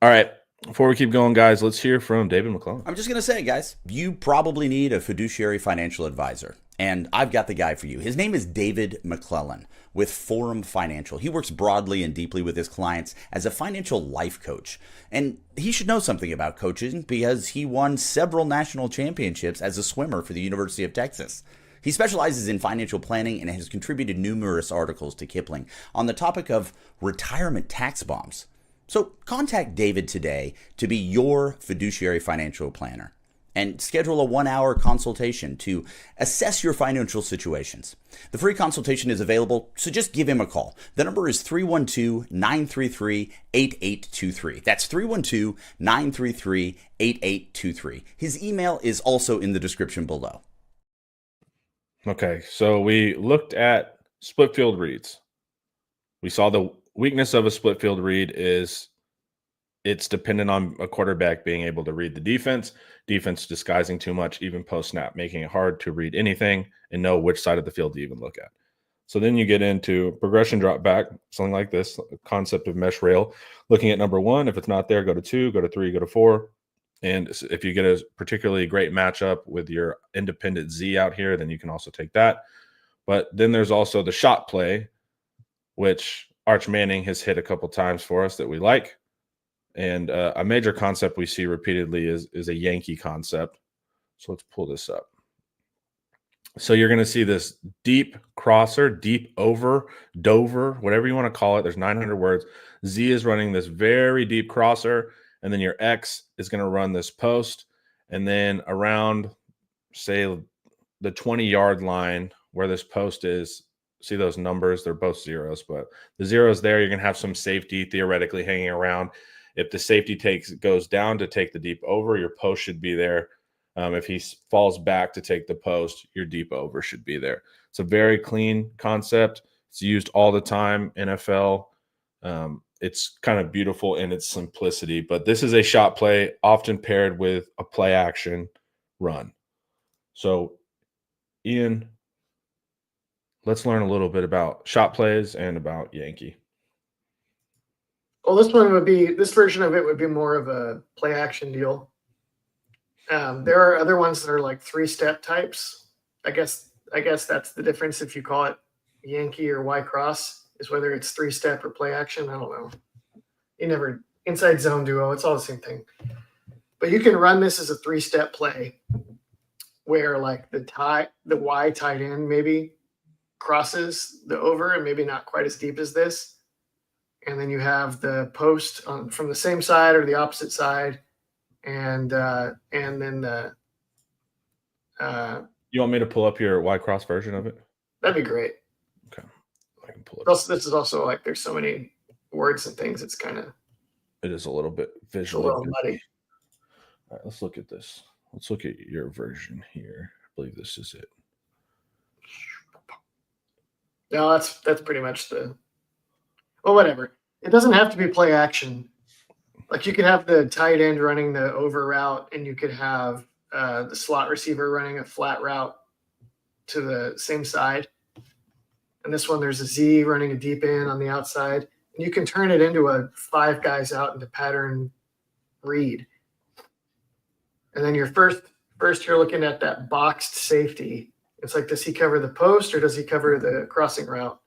All right. Before we keep going, guys, let's hear from David McClellan. I'm just going to say, guys, you probably need a fiduciary financial advisor. And I've got the guy for you. His name is David McClellan with Forum Financial. He works broadly and deeply with his clients as a financial life coach. And he should know something about coaching because he won several national championships as a swimmer for the University of Texas. He specializes in financial planning and has contributed numerous articles to Kiplinger on the topic of retirement tax bombs. So contact David today to be your fiduciary financial planner and schedule a 1-hour consultation to assess your financial situations. The free consultation is available, so just give him a call. The number is 312-933-8823. That's 312-933-8823. His email is also in the description below. Okay, so we looked at split field reads. We saw the weakness of a split field read is it's dependent on a quarterback being able to read the defense disguising too much, even post snap, making it hard to read anything and know which side of the field to even look at. So then you get into progression drop back, something like this, concept of mesh rail, looking at number 1. If it's not there, go to 2, go to 3, go to 4. And if you get a particularly great matchup with your independent Z out here, then you can also take that. But then there's also the shot play, which Arch Manning has hit a couple times for us that we like. And a major concept we see repeatedly is a Yankee concept. So let's pull this up. So you're going to see this deep crosser, deep over, Dover, whatever you want to call it. There's 900 words. Z is running this very deep crosser, and then your X is going to run this post, and then around, say, the 20-yard line where this post is, see those numbers? They're both zeros, but the zeros there, you're going to have some safety theoretically hanging around. If the safety goes down to take the deep over, your post should be there. If he falls back to take the post, your deep over should be there. It's a very clean concept. It's used all the time, NFL. It's kind of beautiful in its simplicity, but this is a shot play often paired with a play action run. So, Ian, let's learn a little bit about shot plays and about Yankee. Well, this version of it would be more of a play action deal. There are other ones that are like 3-step types. I guess that's the difference if you call it Yankee or Y cross, is whether it's 3-step or play action. I don't know. Inside zone duo, it's all the same thing. But you can run this as a 3-step play where like the Y tight end maybe crosses the over and maybe not quite as deep as this. And then you have the post from the same side or the opposite side. And then the you want me to pull up your Y cross version of it? That'd be great. Okay, I can pull it. This is also like there's so many words and things. It's kind of it is a little bit visually a little muddy. All right, let's look at this. Let's look at your version here. I believe this is it. No, that's pretty much well, whatever. It doesn't have to be play action. Like you could have the tight end running the over route, and you could have the slot receiver running a flat route to the same side. And this one, there's a Z running a deep in on the outside. And you can turn it into a 5 guys out into pattern read. And then your first you're looking at that boxed safety. It's like, does he cover the post or does he cover the crossing route?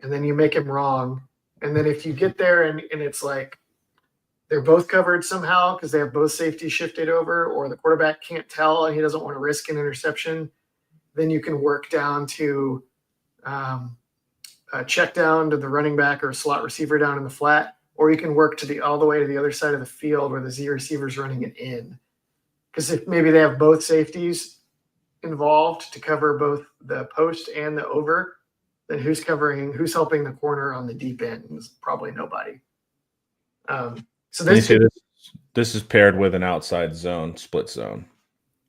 And then you make him wrong. And then if you get there and it's like, they're both covered somehow because they have both safety shifted over, or the quarterback can't tell and he doesn't want to risk an interception, then you can work down to a check down to the running back or a slot receiver down in the flat, or you can work all the way to the other side of the field where the Z receiver's running it in. Because if maybe they have both safeties involved to cover both the post and the over, then who's helping the corner on the deep end? It's probably nobody. So this is paired with an outside zone, split zone.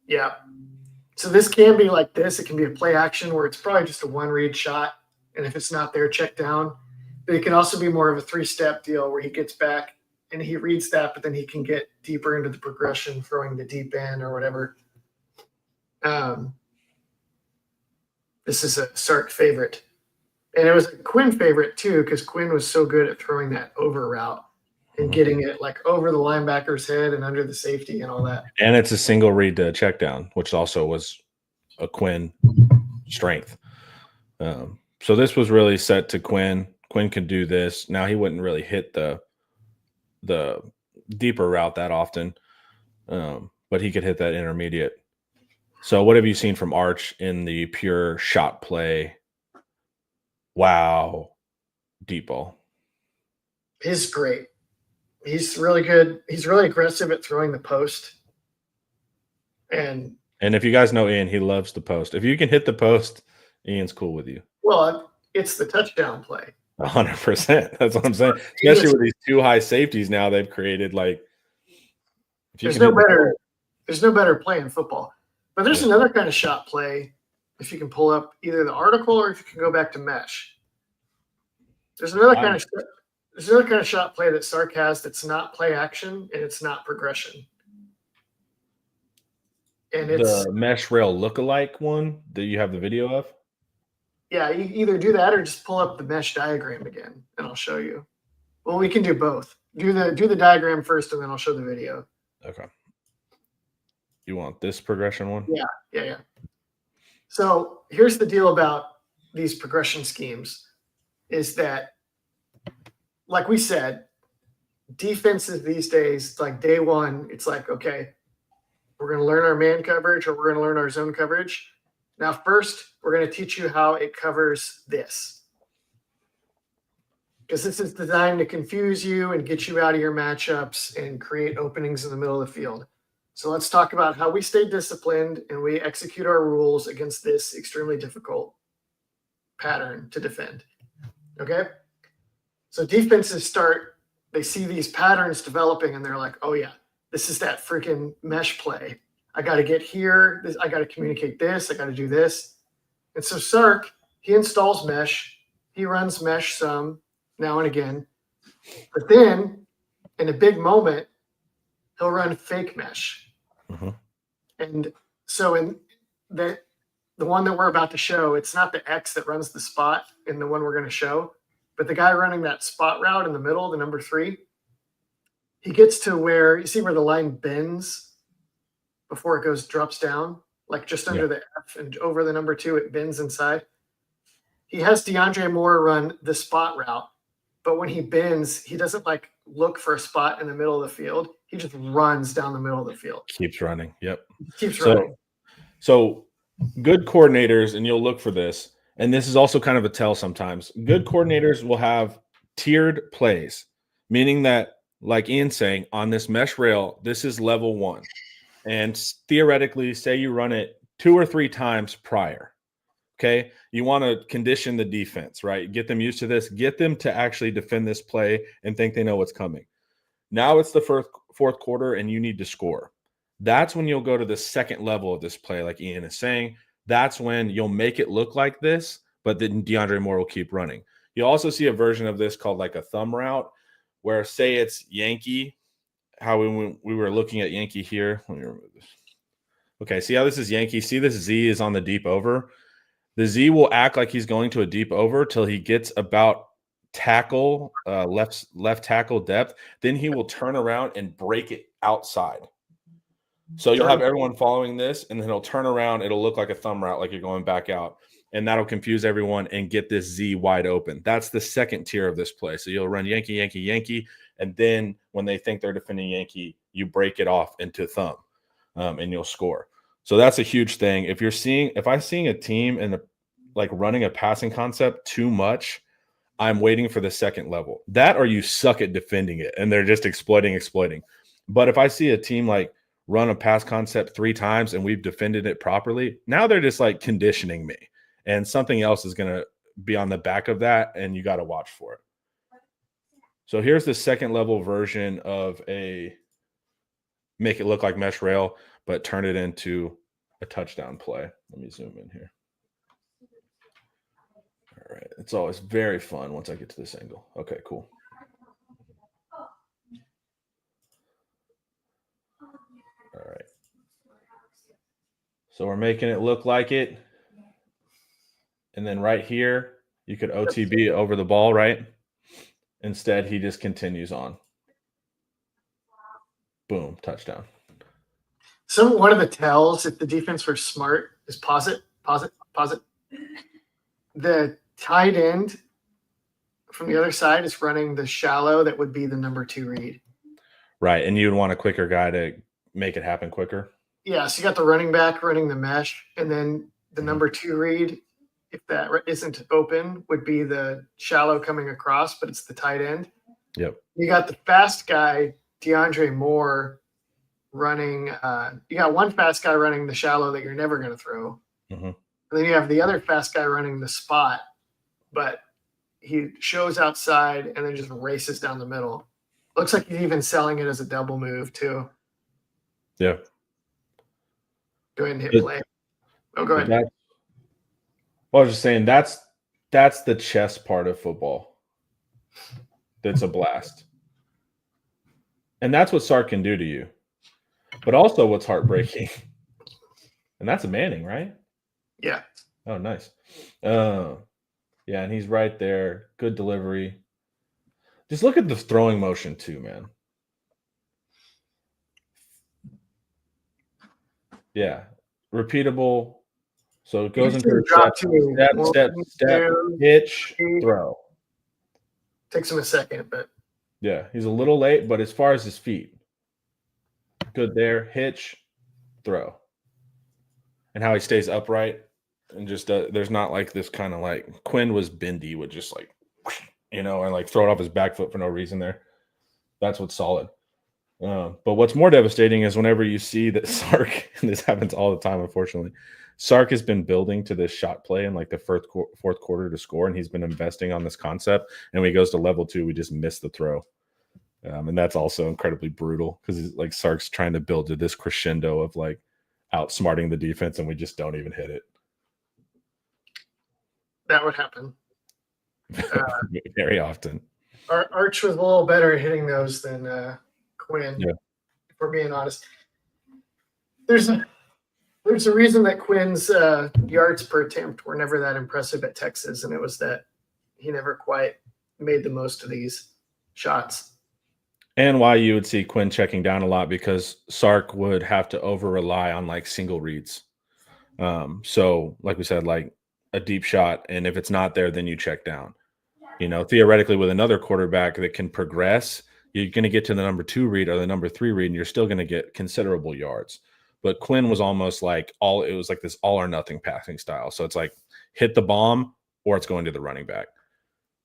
Yeah. So this can be like this. It can be a play action where it's probably just a one-read shot. And if it's not there, check down. But it can also be more of a 3-step deal where he gets back and he reads that, but then he can get deeper into the progression, throwing the deep end or whatever. This is a Sark favorite. And it was a Quinn favorite too, because Quinn was so good at throwing that over route and getting it like over the linebacker's head and under the safety and all that. And it's a single read to check down, which also was a Quinn strength. So this was really set to Quinn. Quinn could do this. Now he wouldn't really hit the deeper route that often, but he could hit that intermediate. So what have you seen from Arch in the pure shot play? Wow, deep ball. He's great. He's really good. He's really aggressive at throwing the post. And if you guys know Ian, he loves the post. If you can hit the post, Ian's cool with you. Well, it's the touchdown play. 100%. That's what I'm saying. Especially with these 2 high safeties now they've created. Like, there's no better play in football. But there's another kind of shot play. If you can pull up either the article or if you can go back to mesh, there's another kind of shot play that Sark has that's not play action and it's not progression. And it's the mesh rail lookalike one that you have the video of. Yeah, you either do that or just pull up the mesh diagram again, and I'll show you. Well, we can do both. Do the diagram first, and then I'll show the video. Okay. You want this progression one? Yeah. So here's the deal about these progression schemes is that, like we said, defenses these days, like day one, it's like, okay, we're going to learn our man coverage or we're going to learn our zone coverage. Now, first, we're going to teach you how it covers this. Because this is designed to confuse you and get you out of your matchups and create openings in the middle of the field. So let's talk about how we stay disciplined and we execute our rules against this extremely difficult pattern to defend. Okay? So defenses they see these patterns developing and they're like, oh yeah, this is that freaking mesh play. I got to get here. I got to communicate this. I got to do this. And so Sark, he installs mesh. He runs mesh some now and again. But then in a big moment, he'll run fake mesh. Mm-hmm. And so in the one that we're about to show, it's not the X that runs the spot in the one we're going to show, but the guy running that spot route in the middle, the number 3, he gets to where, you see where the line bends before it drops down, like just under the F and over the number 2, it bends inside. He has DeAndre Moore run the spot route, but when he bends, he doesn't like look for a spot in the middle of the field. He just runs down the middle of the field. Keeps running. Yep. Keeps running. So good coordinators, and you'll look for this, and this is also kind of a tell sometimes. Good coordinators will have tiered plays, meaning that, like Ian's saying, on this mesh rail, this is level 1. And theoretically, say you run it 2 or 3 times prior. Okay. You want to condition the defense, right? Get them used to this, get them to actually defend this play and think they know what's coming. Now it's the fourth quarter and you need to score. That's when you'll go to the second level of this play, like Ian is saying. That's when you'll make it look like this, but then DeAndre Moore will keep running. You'll also see a version of this called like a thumb route, where say it's Yankee, how we were looking at Yankee here. Let me remove this. Okay, see how this is Yankee? See this Z is on the deep over? The Z will act like he's going to a deep over till he gets about tackle, left tackle depth. Then he will turn around and break it outside. So you'll have everyone following this, and then he'll turn around. It'll look like a thumb route, like you're going back out. And that'll confuse everyone and get this Z wide open. That's the second tier of this play. So you'll run Yankee, Yankee, Yankee. And then when they think they're defending Yankee, you break it off into thumb, and you'll score. So that's a huge thing. If I'm seeing a team and like running a passing concept too much, I'm waiting for the second level. That or you suck at defending it, and they're just exploiting. But if I see a team like run a pass concept 3 times and we've defended it properly, now they're just like conditioning me. And something else is going to be on the back of that, and you got to watch for it. So here's the second level version of a make it look like mesh rail, but turn it into a touchdown play. Let me zoom in here. All right. It's always very fun once I get to this angle. Okay, cool. All right. So we're making it look like it. And then right here, you could OTB over the ball, right? Instead, he just continues on. Boom, touchdown. One of the tells, if the defense were smart, is pause it. The tight end from the other side is running the shallow that would be the number 2 read. Right, and you'd want a quicker guy to make it happen quicker. Yeah, so you got the running back running the mesh, and then the number 2 read, if that isn't open, would be the shallow coming across, but it's the tight end. Yep. You got the fast guy, DeAndre Moore, running. You got one fast guy running the shallow that you're never going to throw. Mm-hmm. And then you have the other fast guy running the spot, but he shows outside and then just races down the middle. Looks like he's even selling it as a double move too. Yeah. Go ahead and hit play. Oh, go ahead. I was just saying that's the chess part of football. That's a blast. And that's what Sark can do to you. But also what's heartbreaking. And that's a Manning, right? Yeah. Oh, nice. Yeah, and he's right there. Good delivery. Just look at the throwing motion too, man. Yeah. Repeatable. So it goes into the step, hitch, throw. Takes him a second, but yeah, he's a little late, but as far as his feet, good there. Hitch, throw. And how he stays upright. and just there's not like this kind of like Quinn was bendy, would just like, and like throw it off his back foot for no reason there. That's what's solid. But what's more devastating is whenever you see that Sark, and this happens all the time, unfortunately, Sark has been building to this shot play in like the fourth quarter to score, and he's been investing on this concept. And when he goes to level 2, we just miss the throw. And that's also incredibly brutal because like Sark's trying to build to this crescendo of like outsmarting the defense, and we just don't even hit it. That would happen. Very often. Arch was a little better at hitting those than Quinn, Yeah. if we're being honest. There's a reason that Quinn's yards per attempt were never that impressive at Texas, and it was that he never quite made the most of these shots. And why you would see Quinn checking down a lot, because Sark would have to over rely on like single reads. So like we said, like a deep shot, and if it's not there, then you check down. Theoretically, with another quarterback that can progress, you're going to get to the number 2 read or the number 3 read, and you're still going to get considerable yards. But Quinn was almost like it was like this all or nothing passing style. So it's like hit the bomb or it's going to the running back.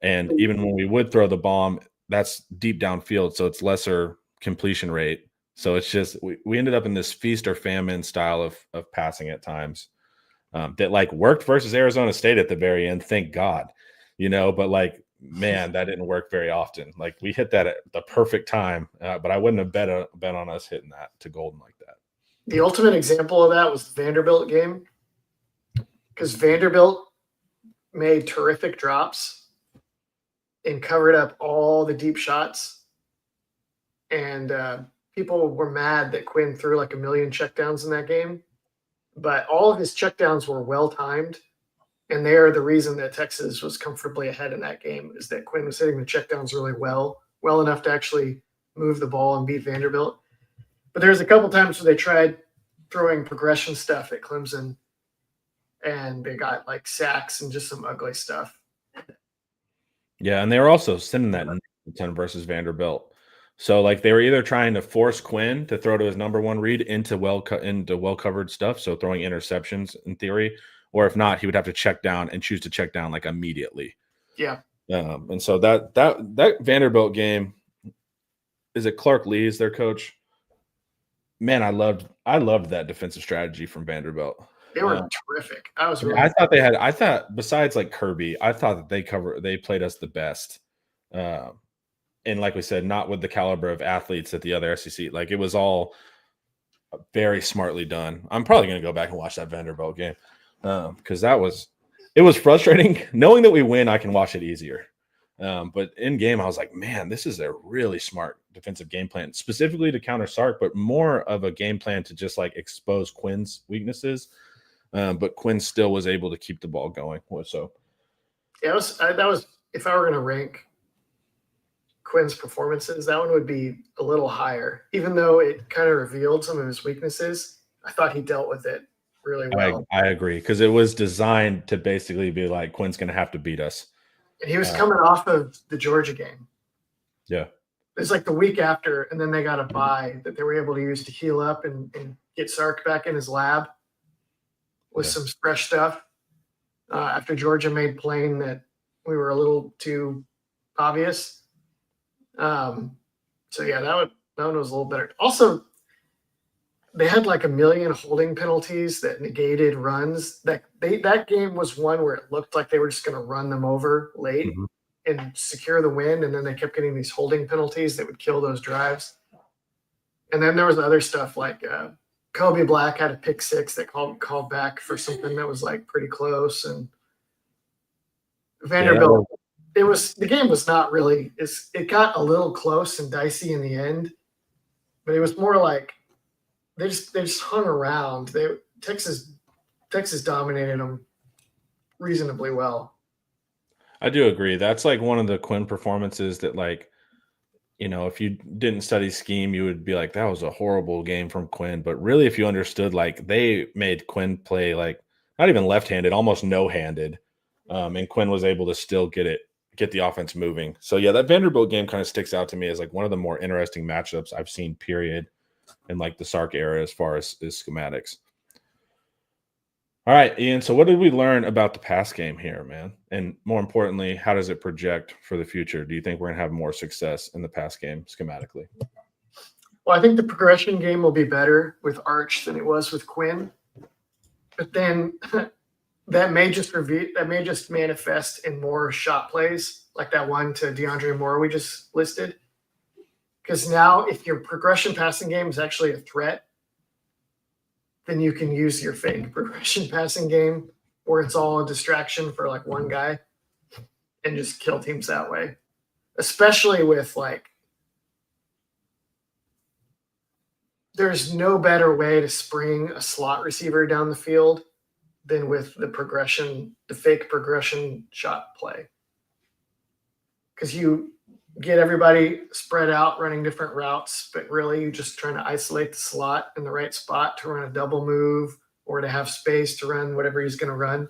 And even when we would throw the bomb, that's deep downfield, so it's lesser completion rate. So it's just we ended up in this feast or famine style of passing at times that like worked versus Arizona State at the very end. Thank God, but like, man, that didn't work very often. Like we hit that at the perfect time, but I wouldn't have bet on us hitting that to golden like that. The ultimate example of that was the Vanderbilt game, because Vanderbilt made terrific drops and covered up all the deep shots. And people were mad that Quinn threw like a million checkdowns in that game, but all of his checkdowns were well-timed. And they are the reason that Texas was comfortably ahead in that game, is that Quinn was hitting the checkdowns really well enough to actually move the ball and beat Vanderbilt. But there's a couple times where they tried throwing progression stuff at Clemson, and they got like sacks and just some ugly stuff. Yeah, and they were also sending that 10 versus Vanderbilt. So like they were either trying to force Quinn to throw to his number 1 read into well-covered stuff, so throwing interceptions in theory, or if not, he would have to check down and choose to check down like immediately. Yeah. And so that Vanderbilt game, is it Clark Lee is their coach? Man, I loved that defensive strategy from Vanderbilt. They were terrific. I thought besides like Kirby, I thought that they played us the best. And like we said, not with the caliber of athletes at the other SEC. Like it was all very smartly done. I'm probably going to go back and watch that Vanderbilt game because it was frustrating. Knowing that we win, I can watch it easier. But in game, I was like, man, this is a really smart defensive game plan, specifically to counter Sark, but more of a game plan to just like expose Quinn's weaknesses. But Quinn still was able to keep the ball going. So, yeah, that was if I were going to rank Quinn's performances, that one would be a little higher, even though it kind of revealed some of his weaknesses. I thought he dealt with it really well. I agree, because it was designed to basically be like Quinn's going to have to beat us. And he was coming off of the Georgia game. Yeah. It's like the week after, and then they got a bye that they were able to use to heal up and get Sark back in his lab with some fresh stuff after Georgia made plain that we were a little too obvious. So yeah, that one was a little better. Also, they had like a million holding penalties that negated runs. That game was one where it looked like they were just going to run them over late and secure the win, and then they kept getting these holding penalties that would kill those drives. And then there was other stuff like Kobe Black had a pick 6 that called back for something that was like pretty close, and Vanderbilt. The game was not really. It got a little close and dicey in the end, but it was more like they just hung around. Texas dominated them reasonably well. I do agree. That's like one of the Quinn performances that, like, if you didn't study scheme, you would be like, that was a horrible game from Quinn. But really, if you understood, like, they made Quinn play like not even left-handed, almost no-handed, and Quinn was able to still get the offense moving. So yeah, that Vanderbilt game kind of sticks out to me as like one of the more interesting matchups I've seen, period, in like the Sark era as far as schematics. All right, Ian. So what did we learn about the pass game here, man? And more importantly, how does it project for the future? Do you think we're going to have more success in the pass game schematically? Well, I think the progression game will be better with Arch than it was with Quinn. But then that may just manifest in more shot plays, like that one to DeAndre Moore we just listed. Because now if your progression passing game is actually a threat, then you can use your fake progression passing game where it's all a distraction for like one guy and just kill teams that way. Especially with like, there's no better way to spring a slot receiver down the field than with the fake progression shot play. Because you get everybody spread out running different routes, but really you're just trying to isolate the slot in the right spot to run a double move or to have space to run whatever he's going to run.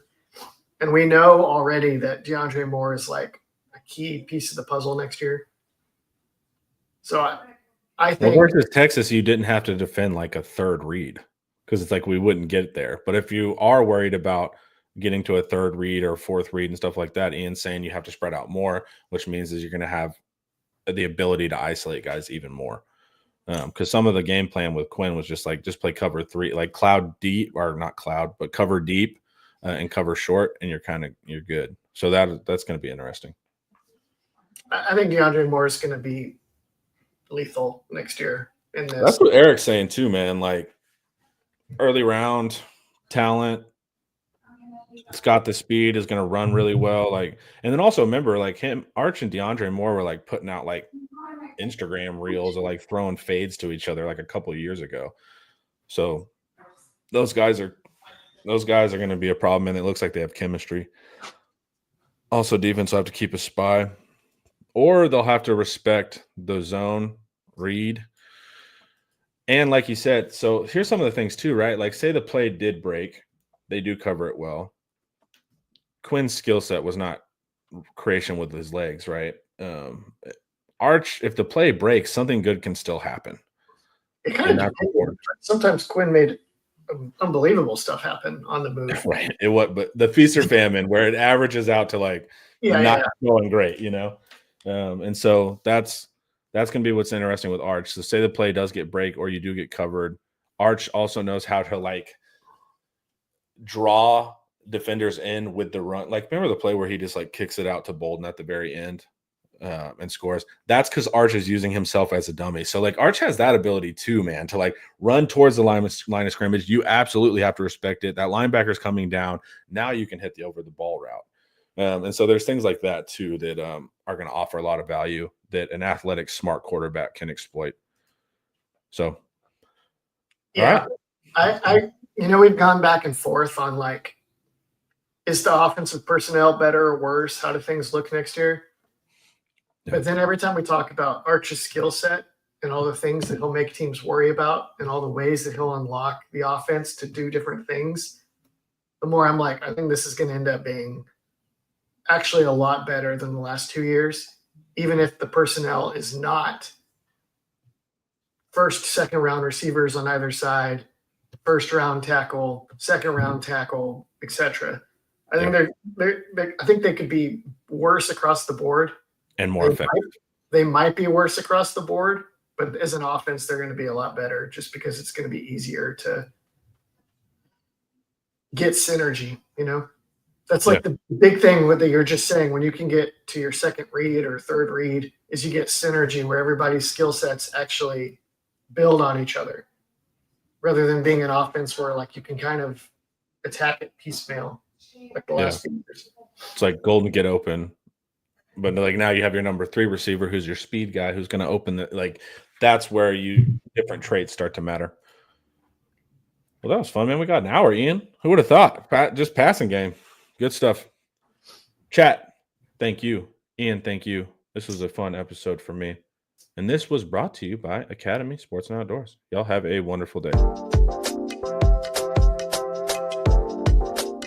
And we know already that DeAndre Moore is like a key piece of the puzzle next year. So I think versus Texas, you didn't have to defend like a third read because it's like we wouldn't get there. But if you are worried about getting to a third read or fourth read and stuff like that, Ian's saying you have to spread out more, which means is you're going to have the ability to isolate guys even more. Because some of the game plan with Quinn was just play cover three, like cloud deep or not cloud, but cover deep and cover short, and you're good. So that's going to be interesting. I think DeAndre Moore is going to be lethal next year in this. That's what Eric's saying too, man. Like early round talent. It's got the speed, is going to run really well. Like, and then also remember, like Arch and DeAndre Moore were like putting out like Instagram reels or like throwing fades to each other like a couple of years ago. So those guys are going to be a problem, and it looks like they have chemistry. Also, defense will have to keep a spy, or they'll have to respect the zone read. And like you said, so here's some of the things too, right? Like say the play did break, they do cover it well. Quinn's skill set was not creation with his legs, right? Arch, if the play breaks, something good can still happen. It kind of sometimes Quinn made unbelievable stuff happen on the move. Right. It was, but the feast or famine where it averages out to like not going great, you know? And so that's going to be what's interesting with Arch. So say the play does get break or you do get covered. Arch also knows how to like draw defenders in with the run. Like remember the play where he just like kicks it out to Bolden at the very end and scores? That's because Arch is using himself as a dummy. So like Arch has that ability too, man, to like run towards the line of scrimmage. You absolutely have to respect it. That linebacker's coming down. Now you can hit the over the ball route. And so there's things like that too that are going to offer a lot of value that an athletic, smart quarterback can exploit. So, yeah, right. I we've gone back and forth on like, is the offensive personnel better or worse? How do things look next year? Yeah. But then every time we talk about Arch's skill set and all the things that he'll make teams worry about and all the ways that he'll unlock the offense to do different things, the more I'm like, I think this is going to end up being actually a lot better than the last 2 years, even if the personnel is not first, second round receivers on either side, first round tackle, second round tackle, etc. I think I think they could be worse across the board and more effective. They might be worse across the board, but as an offense, they're going to be a lot better just because it's going to be easier to get synergy. You know, that's like the big thing that you're just saying when you can get to your second read or third read is you get synergy where everybody's skill sets actually build on each other rather than being an offense where like you can kind of attack it piecemeal. Like the last few years. It's like Golden get open, but like now you have your number 3 receiver who's your speed guy who's going to open the like. That's where different traits start to matter. Well, that was fun, man. We got an hour, Ian. Who would have thought? Just passing game, good stuff. Chat, thank you, Ian. Thank you. This was a fun episode for me, and this was brought to you by Academy Sports and Outdoors. Y'all have a wonderful day.